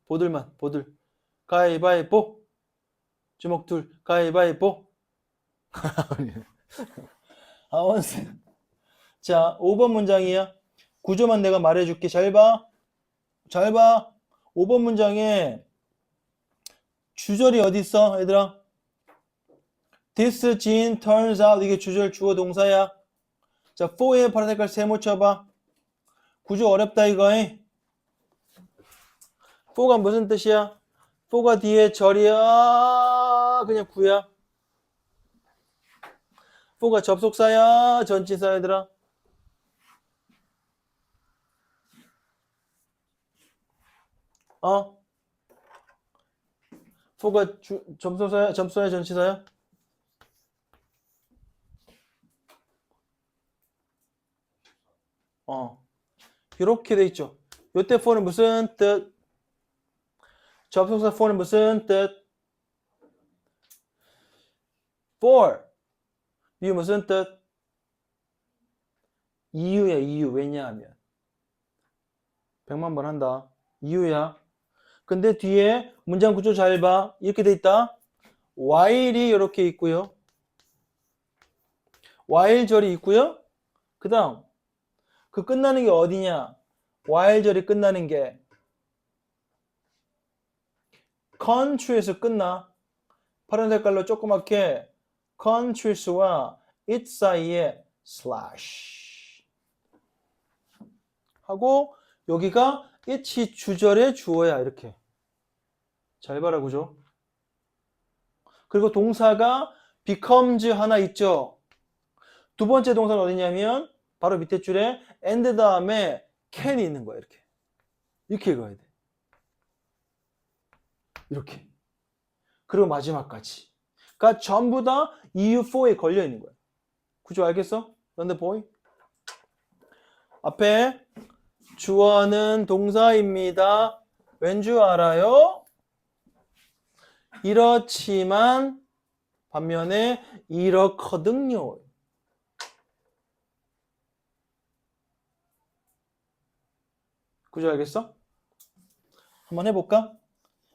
보들만 가위바위보 주먹 둘 가위바위보 하원스. 자, 5번 문장이야. 구조만 내가 말해줄게. 잘 봐. 5번 문장에 주절이 어디 있어, 얘들아? This gene turns out 이게 주절 주어 동사야. 자, for에 파란 색깔 세모 쳐봐. 구조 어렵다 이거. for가 무슨 뜻이야? for가 뒤에 절이야? 그냥 구야? for가 접속사야? 전치사야 얘들아? for가 접속사야? 접속사야? 전치사야? 이렇게 돼 있죠. 요때 for는 무슨 뜻? 접속사 for는 무슨 뜻? for. 이유 무슨 뜻? 이유야, 이유. 왜냐하면. 100만 번 한다. 이유야. 근데 뒤에 문장 구조 잘 봐. 이렇게 돼 있다. while이 이렇게 있고요. while 절이 있고요. 그 다음 그 끝나는 게 어디냐? while 절이 끝나는 게 country에서 끝나. 파란 색깔로 조그맣게 countries와 it 사이에 slash 하고 여기가 it이 주절의 주어야. 이렇게 잘 봐라 구조. 그리고 동사가 becomes 하나 있죠. 두 번째 동사는 어디냐면 바로 밑에 줄에 and 다음에 can이 있는 거야. 이렇게 읽어야 돼. 이렇게. 그리고 마지막까지. 그러니까 전부 다 EU4에 걸려 있는 거야. 구조 알겠어? 그런데 보이? 앞에 주어는 동사입니다. 왠 줄 알아요? 이렇지만 반면에 이렇거든요. 구조 알겠어? 한번 해볼까?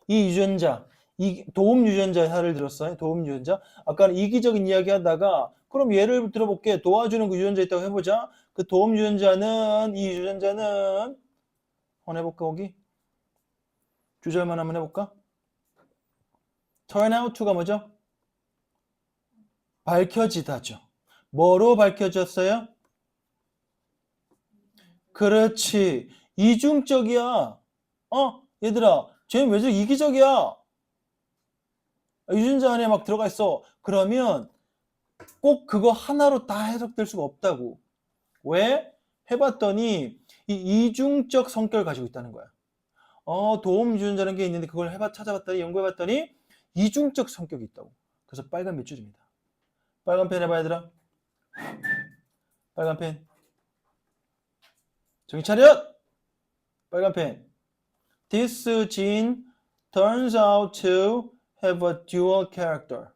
이 유전자, 이 도움 유전자를 들었어요. 도움 유전자. 아까는 이기적인 이야기 하다가 그럼 예를 들어볼게. 도와주는 그 유전자 있다고 해보자. 그 도움 유전자는 이 유전자는 한번 해볼까 거기? 주절만 한번 해볼까? turn out to가 뭐죠? 밝혀지다죠. 뭐로 밝혀졌어요? 그렇지. 이중적이야. 얘들아, 쟤는 왜 저렇게 이기적이야? 유전자 안에 막 들어가 있어. 그러면 꼭 그거 하나로 다 해석될 수가 없다고. 왜? 해봤더니 이 이중적 성격을 가지고 있다는 거야. 도움 유전자라는 게 있는데 그걸 찾아봤더니 연구해봤더니 이중적 성격이 있다고. 그래서 빨간 몇 줄입니다. 빨간 펜 해봐 얘들아. 빨간 펜. 정신 차렷! 빨간 펜. This gene turns out to have a dual character.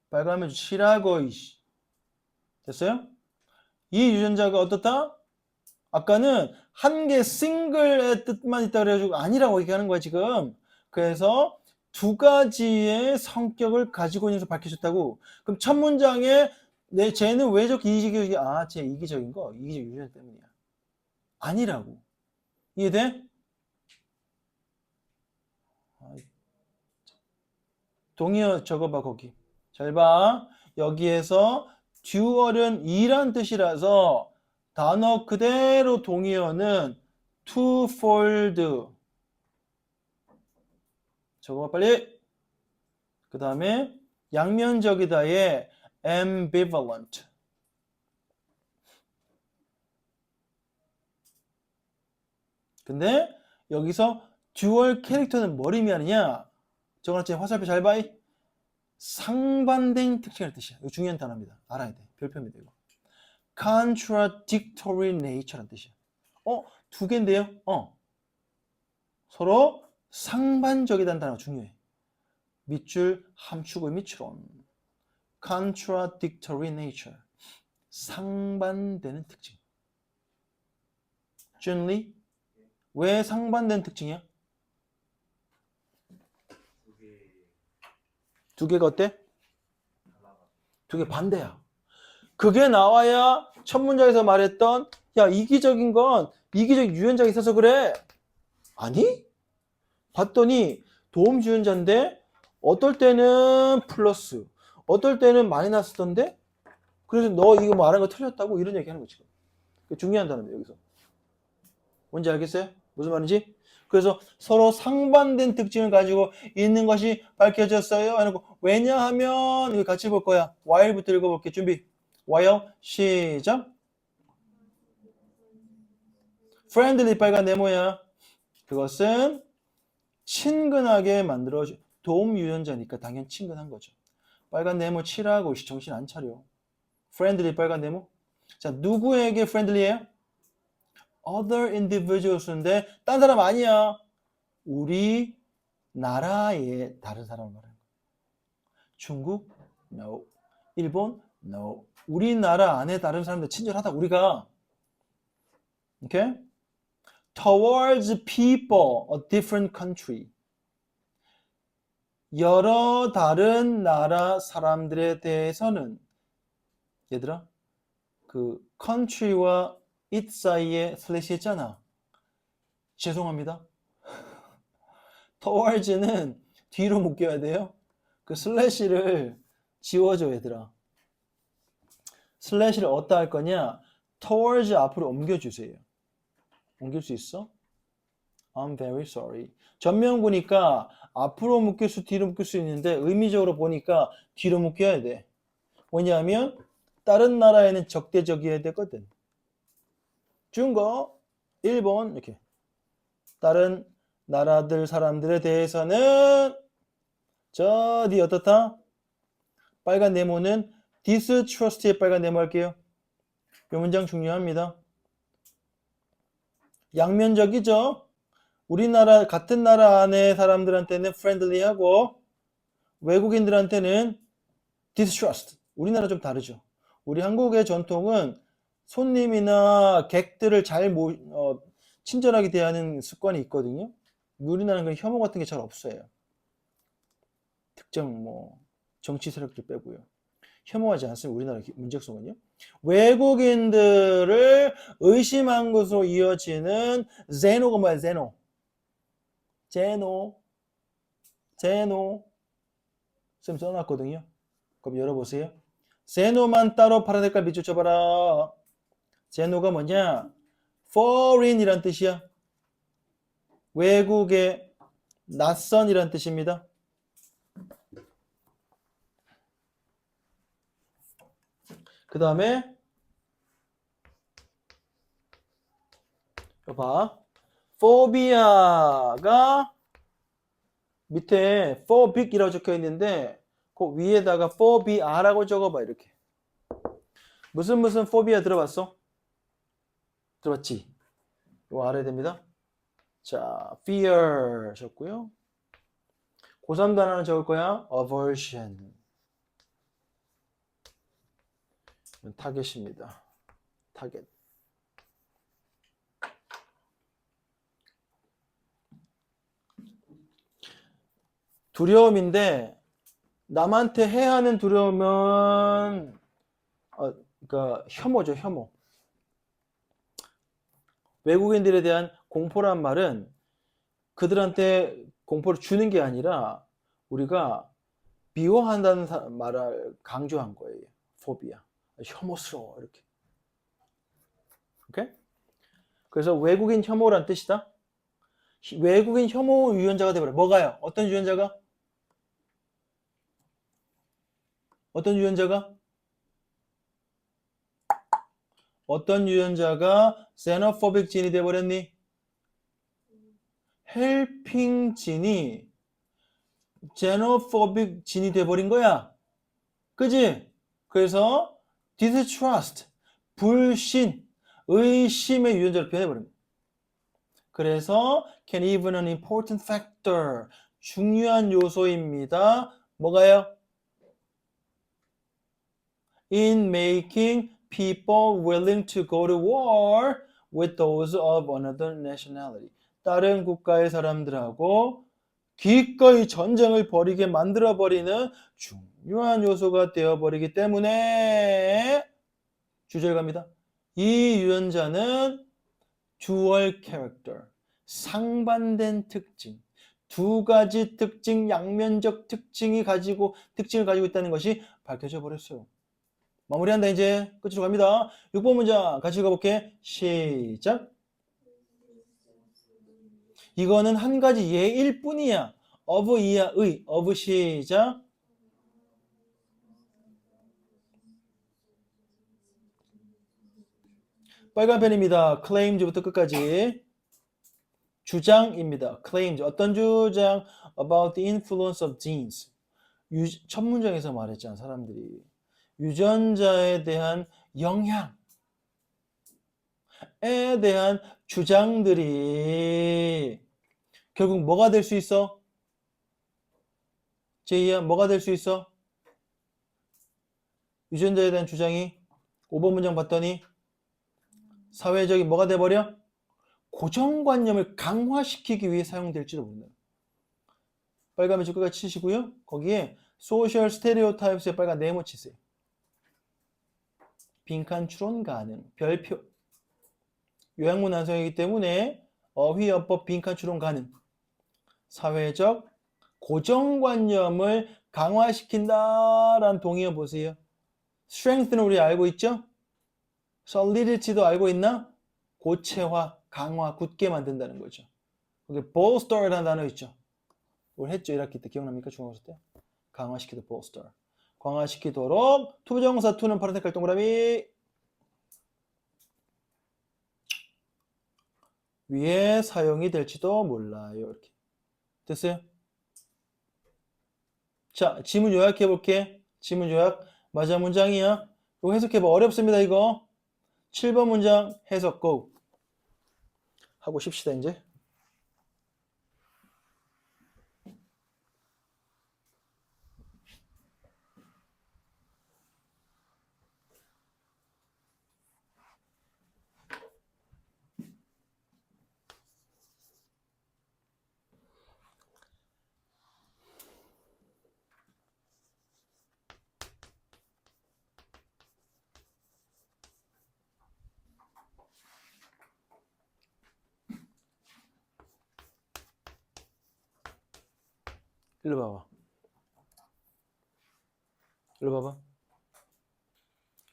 빨간 펜 치라고 이씨. 됐어요? 이 유전자가 어떻다? 아까는 한 개 싱글의 뜻만 있다 그래가지고 아니라고 얘기하는 거야 지금. 그래서 두 가지의 성격을 가지고 있는 것을 밝혀줬다고. 그럼 첫 문장에 쟤는 왜 저렇게 이기적이야? 쟤 이기적인 거 이기적 유전자 때문이야. 아니라고. 이해돼? 동의어 적어봐 거기. 잘 봐. 여기에서 듀얼은 이란 뜻이라서 단어 그대로 동의어는 twofold. 적어봐 빨리. 그 다음에 양면적이다의 ambivalent. 근데 여기서 듀얼 캐릭터는 뭘 의미하느냐? 저거는 화살표 잘 봐. 상반된 특징을 뜻이야. 이거 중요한 단어입니다. 알아야 돼. 별표입니다. 이거. contradictory nature라는 뜻이야. 두 개인데요. 서로 상반적이라는 단어가 중요해. 밑줄 함축의 밑줄온. contradictory nature. 상반되는 특징. 준리? 왜 상반된 특징이야? 두 개가 어때? 두 개 반대야. 그게 나와야 첫 문장에서 말했던 야 이기적인 건 이기적 유전자가 있어서 그래. 아니? 봤더니 도움 유전자인데 어떨 때는 플러스 어떨 때는 많이 났었던데? 그래서 너 이거 말한 거 틀렸다고 이런 얘기 하는 거지. 중요한 단어입니다, 여기서. 뭔지 알겠어요? 무슨 말인지? 그래서 서로 상반된 특징을 가지고 있는 것이 밝혀졌어요. 해놓고 왜냐하면 이거 같이 볼 거야. while부터 읽어볼게. 준비. while 시작. friendly 빨간 네모야. 그것은 친근하게 만들어줘. 도움 유연자니까 당연히 친근한 거죠. 빨간 네모 칠하고 정신 안 차려. friendly 빨간 네모. 자, 누구에게 friendly예요? other individuals인데 딴 사람 아니야. 우리 나라의 다른 사람을 말하는 거야. 중국? No. 일본? No. 우리나라 안에 다른 사람들 친절하다. 우리가. Okay? Towards people, a different country. 여러 다른 나라 사람들에 대해서는 얘들아 그 country와 it 사이에 슬래시 했잖아. 죄송합니다. towards는 뒤로 묶여야 돼요. 그 슬래시를 지워줘 얘들아. 슬래시를 어디다 할 거냐? towards 앞으로 옮겨주세요. 옮길 수 있어? I'm very sorry. 전면구니까 앞으로 묶일 수 뒤로 묶일 수 있는데 의미적으로 보니까 뒤로 묶여야 돼. 왜냐하면 다른 나라에는 적대적이어야 되거든. 중국, 일본 이렇게 다른 나라들 사람들에 대해서는 저 뒤 어떻다? 빨간 네모는 distrust의 빨간 네모 할게요. 이 문장 중요합니다. 양면적이죠. 우리나라 같은 나라 안에 사람들한테는 friendly하고 외국인들한테는 distrust. 우리나라 좀 다르죠. 우리 한국의 전통은 손님이나 객들을 잘 친절하게 대하는 습관이 있거든요. 우리나라는 혐오 같은 게 잘 없어요. 특정 정치 세력들 빼고요. 혐오하지 않습니다. 우리나라 문제성은요. 외국인들을 의심한 것으로 이어지는 제노가 뭐야? 제노. 쌤 써놨거든요. 그럼 열어보세요. 제노만 따로 파란 색깔 밑줄 쳐봐라. 제노가 뭐냐? foreign이란 뜻이야. 외국의 낯선이란 뜻입니다. 그 다음에 봐. phobia가 밑에 phobic이라고 적혀 있는데 그 위에다가 phobia라고 적어봐 이렇게. 무슨 phobia 들어봤어? 들어봤지? 이거 알아야 됩니다. 자, fear 하셨고요. 고3 단어는 적을 거야. aversion. 타겟입니다. 타겟. 두려움인데 남한테 해하는 두려움은 그러니까 혐오죠, 혐오. 외국인들에 대한 공포란 말은 그들한테 공포를 주는 게 아니라 우리가 미워한다는 말을 강조한 거예요. 포비아. 혐오스러워 이렇게. 오케이? 그래서 외국인 혐오란 뜻이다. 외국인 혐오 유연자가 되버려. 뭐가요? 어떤 유연자가? 어떤 유연자가? 어떤 유연자가 xenophobic 진이 돼버렸니? helping 진이 xenophobic 진이 돼버린 거야. 그지? 그래서 distrust, 불신, 의심의 유연자로 변해버린 거야. 그래서 can even an important factor, 중요한 요소입니다. 뭐가요? in making people willing to go to war with those of another nationality. 다른 국가의 사람들하고 기꺼이 전쟁을 벌이게 만들어버리는 중요한 요소가 되어버리기 때문에 주제를 갑니다. 이 유연자는 dual character, 상반된 특징, 두 가지 특징, 양면적 특징을 가지고 있다는 것이 밝혀져 버렸어요. 마무리한다 이제. 끝으로 갑니다. 6번 문장 같이 읽어볼게. 시작. 이거는 한 가지 예일 뿐이야. of 이야 의. of 시작. 빨간 펜입니다. claims부터 끝까지. 주장입니다. claims. 어떤 주장? about the influence of genes. 첫 문장에서 말했잖아, 사람들이. 유전자에 대한 영향에 대한 주장들이 결국 뭐가 될 수 있어? 제이야, 뭐가 될 수 있어? 유전자에 대한 주장이 5번 문장 봤더니 사회적인 뭐가 돼버려? 고정관념을 강화시키기 위해 사용될지도 모른다. 빨간 줄 끝까지 치시고요. 거기에 소셜 스테레오타입스에 빨간 네모 치세요. 빈칸 추론 가능. 별표. 요약문 완성이기 때문에 어휘어법 빈칸 추론 가능. 사회적 고정관념을 강화시킨다라는 동의어 보세요. strength는 우리 알고 있죠? solidity도 알고 있나? 고체화, 강화, 굳게 만든다는 거죠. 여기 bolster라는 단어 있죠? 뭘 했죠? 1학기 때 기억납니까? 중학교 때? 강화시키다 bolster. 강화시키도록 투부정사 to는 파란 색깔 동그라미 위에 사용이 될지도 몰라요. 이렇게 됐어요? 자, 지문 요약해 볼게. 지문 요약 맞아 문장이야. 이거 해석해봐. 어렵습니다 이거. 7번 문장 해석 고. 하고 싶시다 이제. 일로 봐봐. 일로 봐봐.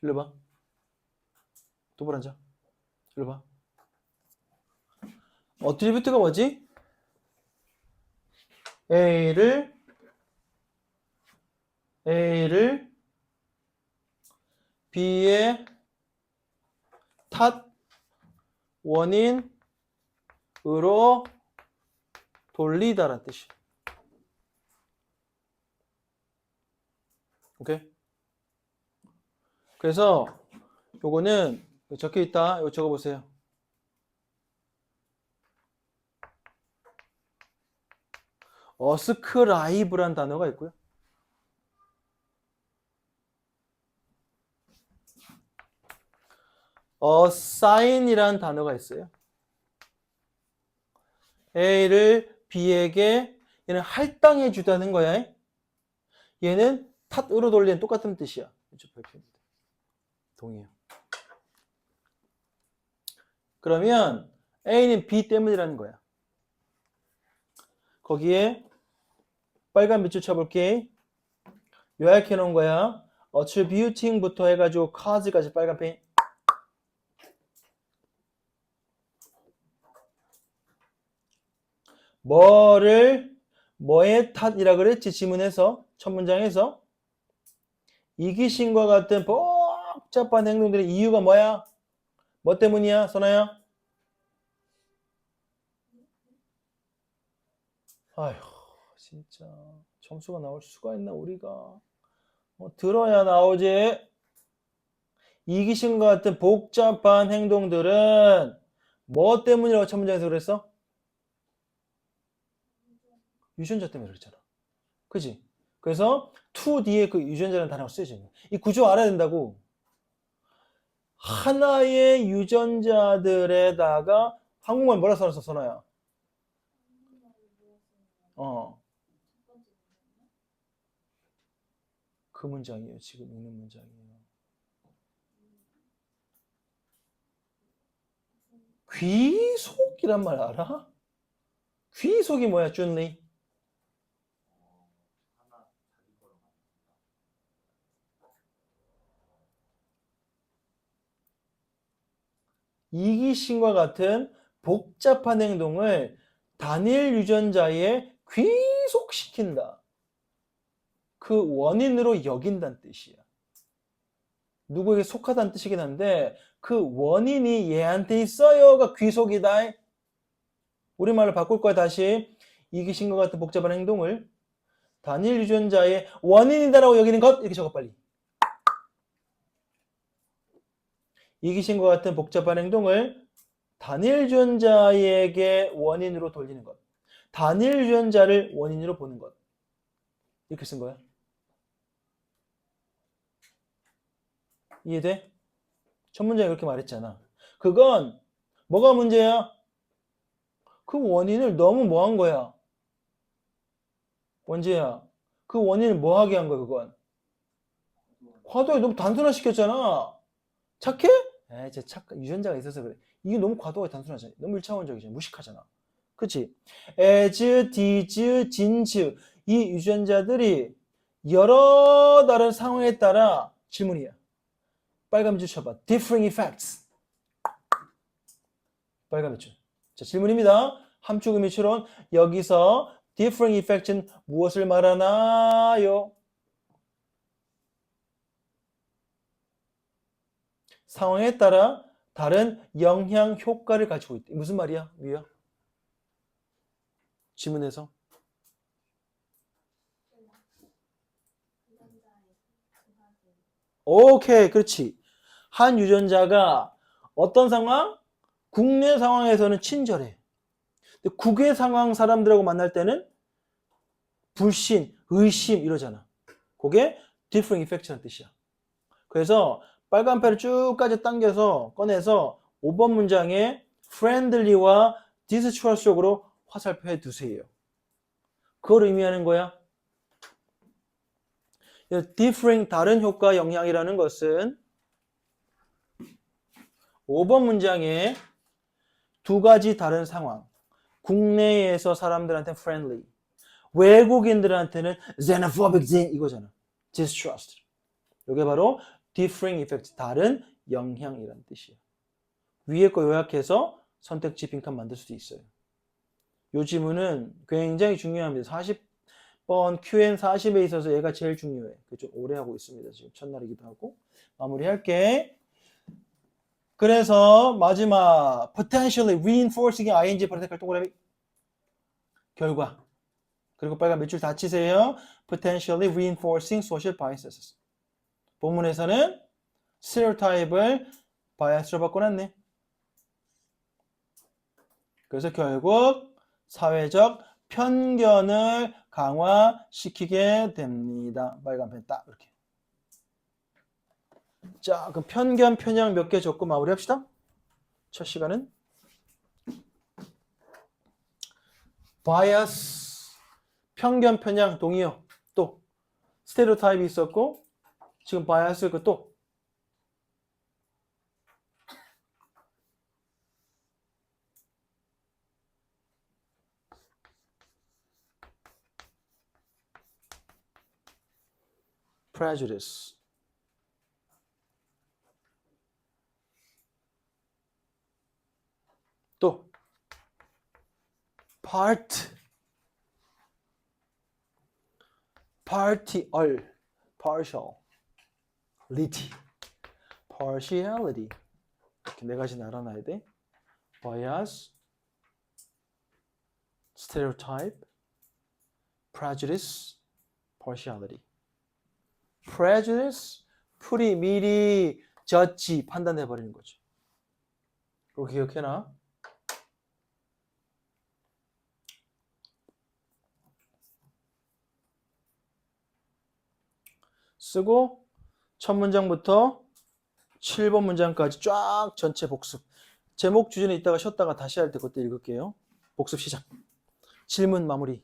일로 봐. 똑바로 앉아. 일로 봐. 어트리뷰트가 뭐지? A를 B의 탓 원인으로 돌리다라는 뜻이야. 오케이? 그래서 요거는 적혀 있다. 이거 적어 보세요. 어스크라이브란 단어가 있고요. 어사인이란 단어가 있어요. A를 B에게 얘는 할당해 주다는 거야. 얘는 탓으로 돌리는 똑같은 뜻이야. 이쪽 발표입니다. 동의해요. 그러면 A는 B 때문이라는 거야. 거기에 빨간 밑줄 쳐볼게. 요약해 놓은 거야. attributing부터 해가지고 cause까지 빨간 펜. 뭐의 탓이라 그랬지? 지문에서 첫 문장에서 이기심과 같은 복잡한 행동들의 이유가 뭐야? 뭐 때문이야, 선아야? 아휴, 진짜 점수가 나올 수가 있나 우리가? 들어야 나오지. 이기심과 같은 복잡한 행동들은 뭐 때문이라고 첫 문장에서 그랬어? 유전자 때문에 그랬잖아. 그지? 그래서 to 뒤에 그 유전자라는 단어가 쓰여져. 이 구조 알아야 된다고. 하나의 유전자들에다가 한국말 뭐라 써놨어, 선아야? 그 문장이에요. 지금 읽는 문장이에요. 귀속이란 말 알아? 귀속이 뭐야, 준리? 이기심과 같은 복잡한 행동을 단일 유전자에 귀속시킨다. 그 원인으로 여긴다는 뜻이야. 누구에게 속하다는 뜻이긴 한데 그 원인이 얘한테 있어요가 귀속이다. 우리말로 바꿀 거야. 다시 이기심과 같은 복잡한 행동을 단일 유전자의 원인이다라고 여기는 것 이렇게 적어 빨리. 이기심과 같은 복잡한 행동을 단일 유전자에게 원인으로 돌리는 것. 단일 유전자를 원인으로 보는 것. 이렇게 쓴 거야. 이해돼? 첫 문장에 그렇게 말했잖아. 그건 뭐가 문제야? 그 원인을 너무 뭐 한 거야? 원재야. 그 원인을 뭐 하게 한 거야, 그건? 과도하게 너무 단순화시켰잖아. 착해? 에이, 쟤 유전자가 있어서 그래. 이게 너무 과도하게 단순하잖아. 너무 1차원적이잖아. 무식하잖아. 그치? as, these, since 이 유전자들이 여러 다른 상황에 따라 질문이야. 빨간 줄 쳐봐. differing effects. 빨간 줄. 자, 질문입니다. 함축 의미 추론. 여기서 differing effects는 무엇을 말하나요? 상황에 따라 다른 영향 효과를 가지고 있다. 무슨 말이야? 위야? 지문에서. 오케이, 그렇지. 한 유전자가 어떤 상황? 국내 상황에서는 친절해. 근데 국외 상황 사람들하고 만날 때는 불신, 의심 이러잖아. 그게 differing effects라는 뜻이야. 그래서 빨간 패를 쭉까지 당겨서 꺼내서 5번 문장에 friendly와 distrust 쪽으로 화살표해 두세요. 그걸 의미하는 거야. differing 다른 효과 영향이라는 것은 5번 문장에 두 가지 다른 상황. 국내에서 사람들한테 friendly, 외국인들한테는 xenophobic 이거잖아. distrust. 이게 바로 differing effect, 다른 영향이라는 뜻이에요. 위에 거 요약해서 선택지 빈칸 만들 수도 있어요. 이 지문은 굉장히 중요합니다. 40번 QN40에 있어서 얘가 제일 중요해. 좀 오래 하고 있습니다. 지금 첫날이기도 하고. 마무리할게. 그래서 마지막 potentially reinforcing ing 버릇할 동그라미 결과. 그리고 빨간 밑줄 다 치세요. potentially reinforcing social biases. 본문에서는 stereotype을 bias로 바꿔놨네. 그래서 결국 사회적 편견을 강화시키게 됩니다. 빨간 펜 딱 이렇게. 자, 그럼 편견, 편향 몇 개 적고 마무리합시다. 첫 시간은 bias, 편견, 편향 동의어. 또 스테레오타입이 있었고 지금 bias 그 또 prejudice. 또 partial, partiality. 이렇게 네 가지 알아놔야 돼. bias, stereotype, prejudice, partiality. prejudice, 풀이 미리 졌지 판단해버리는 거죠. 그거 기억해놔. 쓰고 첫 문장부터 7번 문장까지 쫙 전체 복습. 제목 주제는 이따가 쉬었다가 다시 할 때 그때 읽을게요. 복습 시작. 질문 마무리.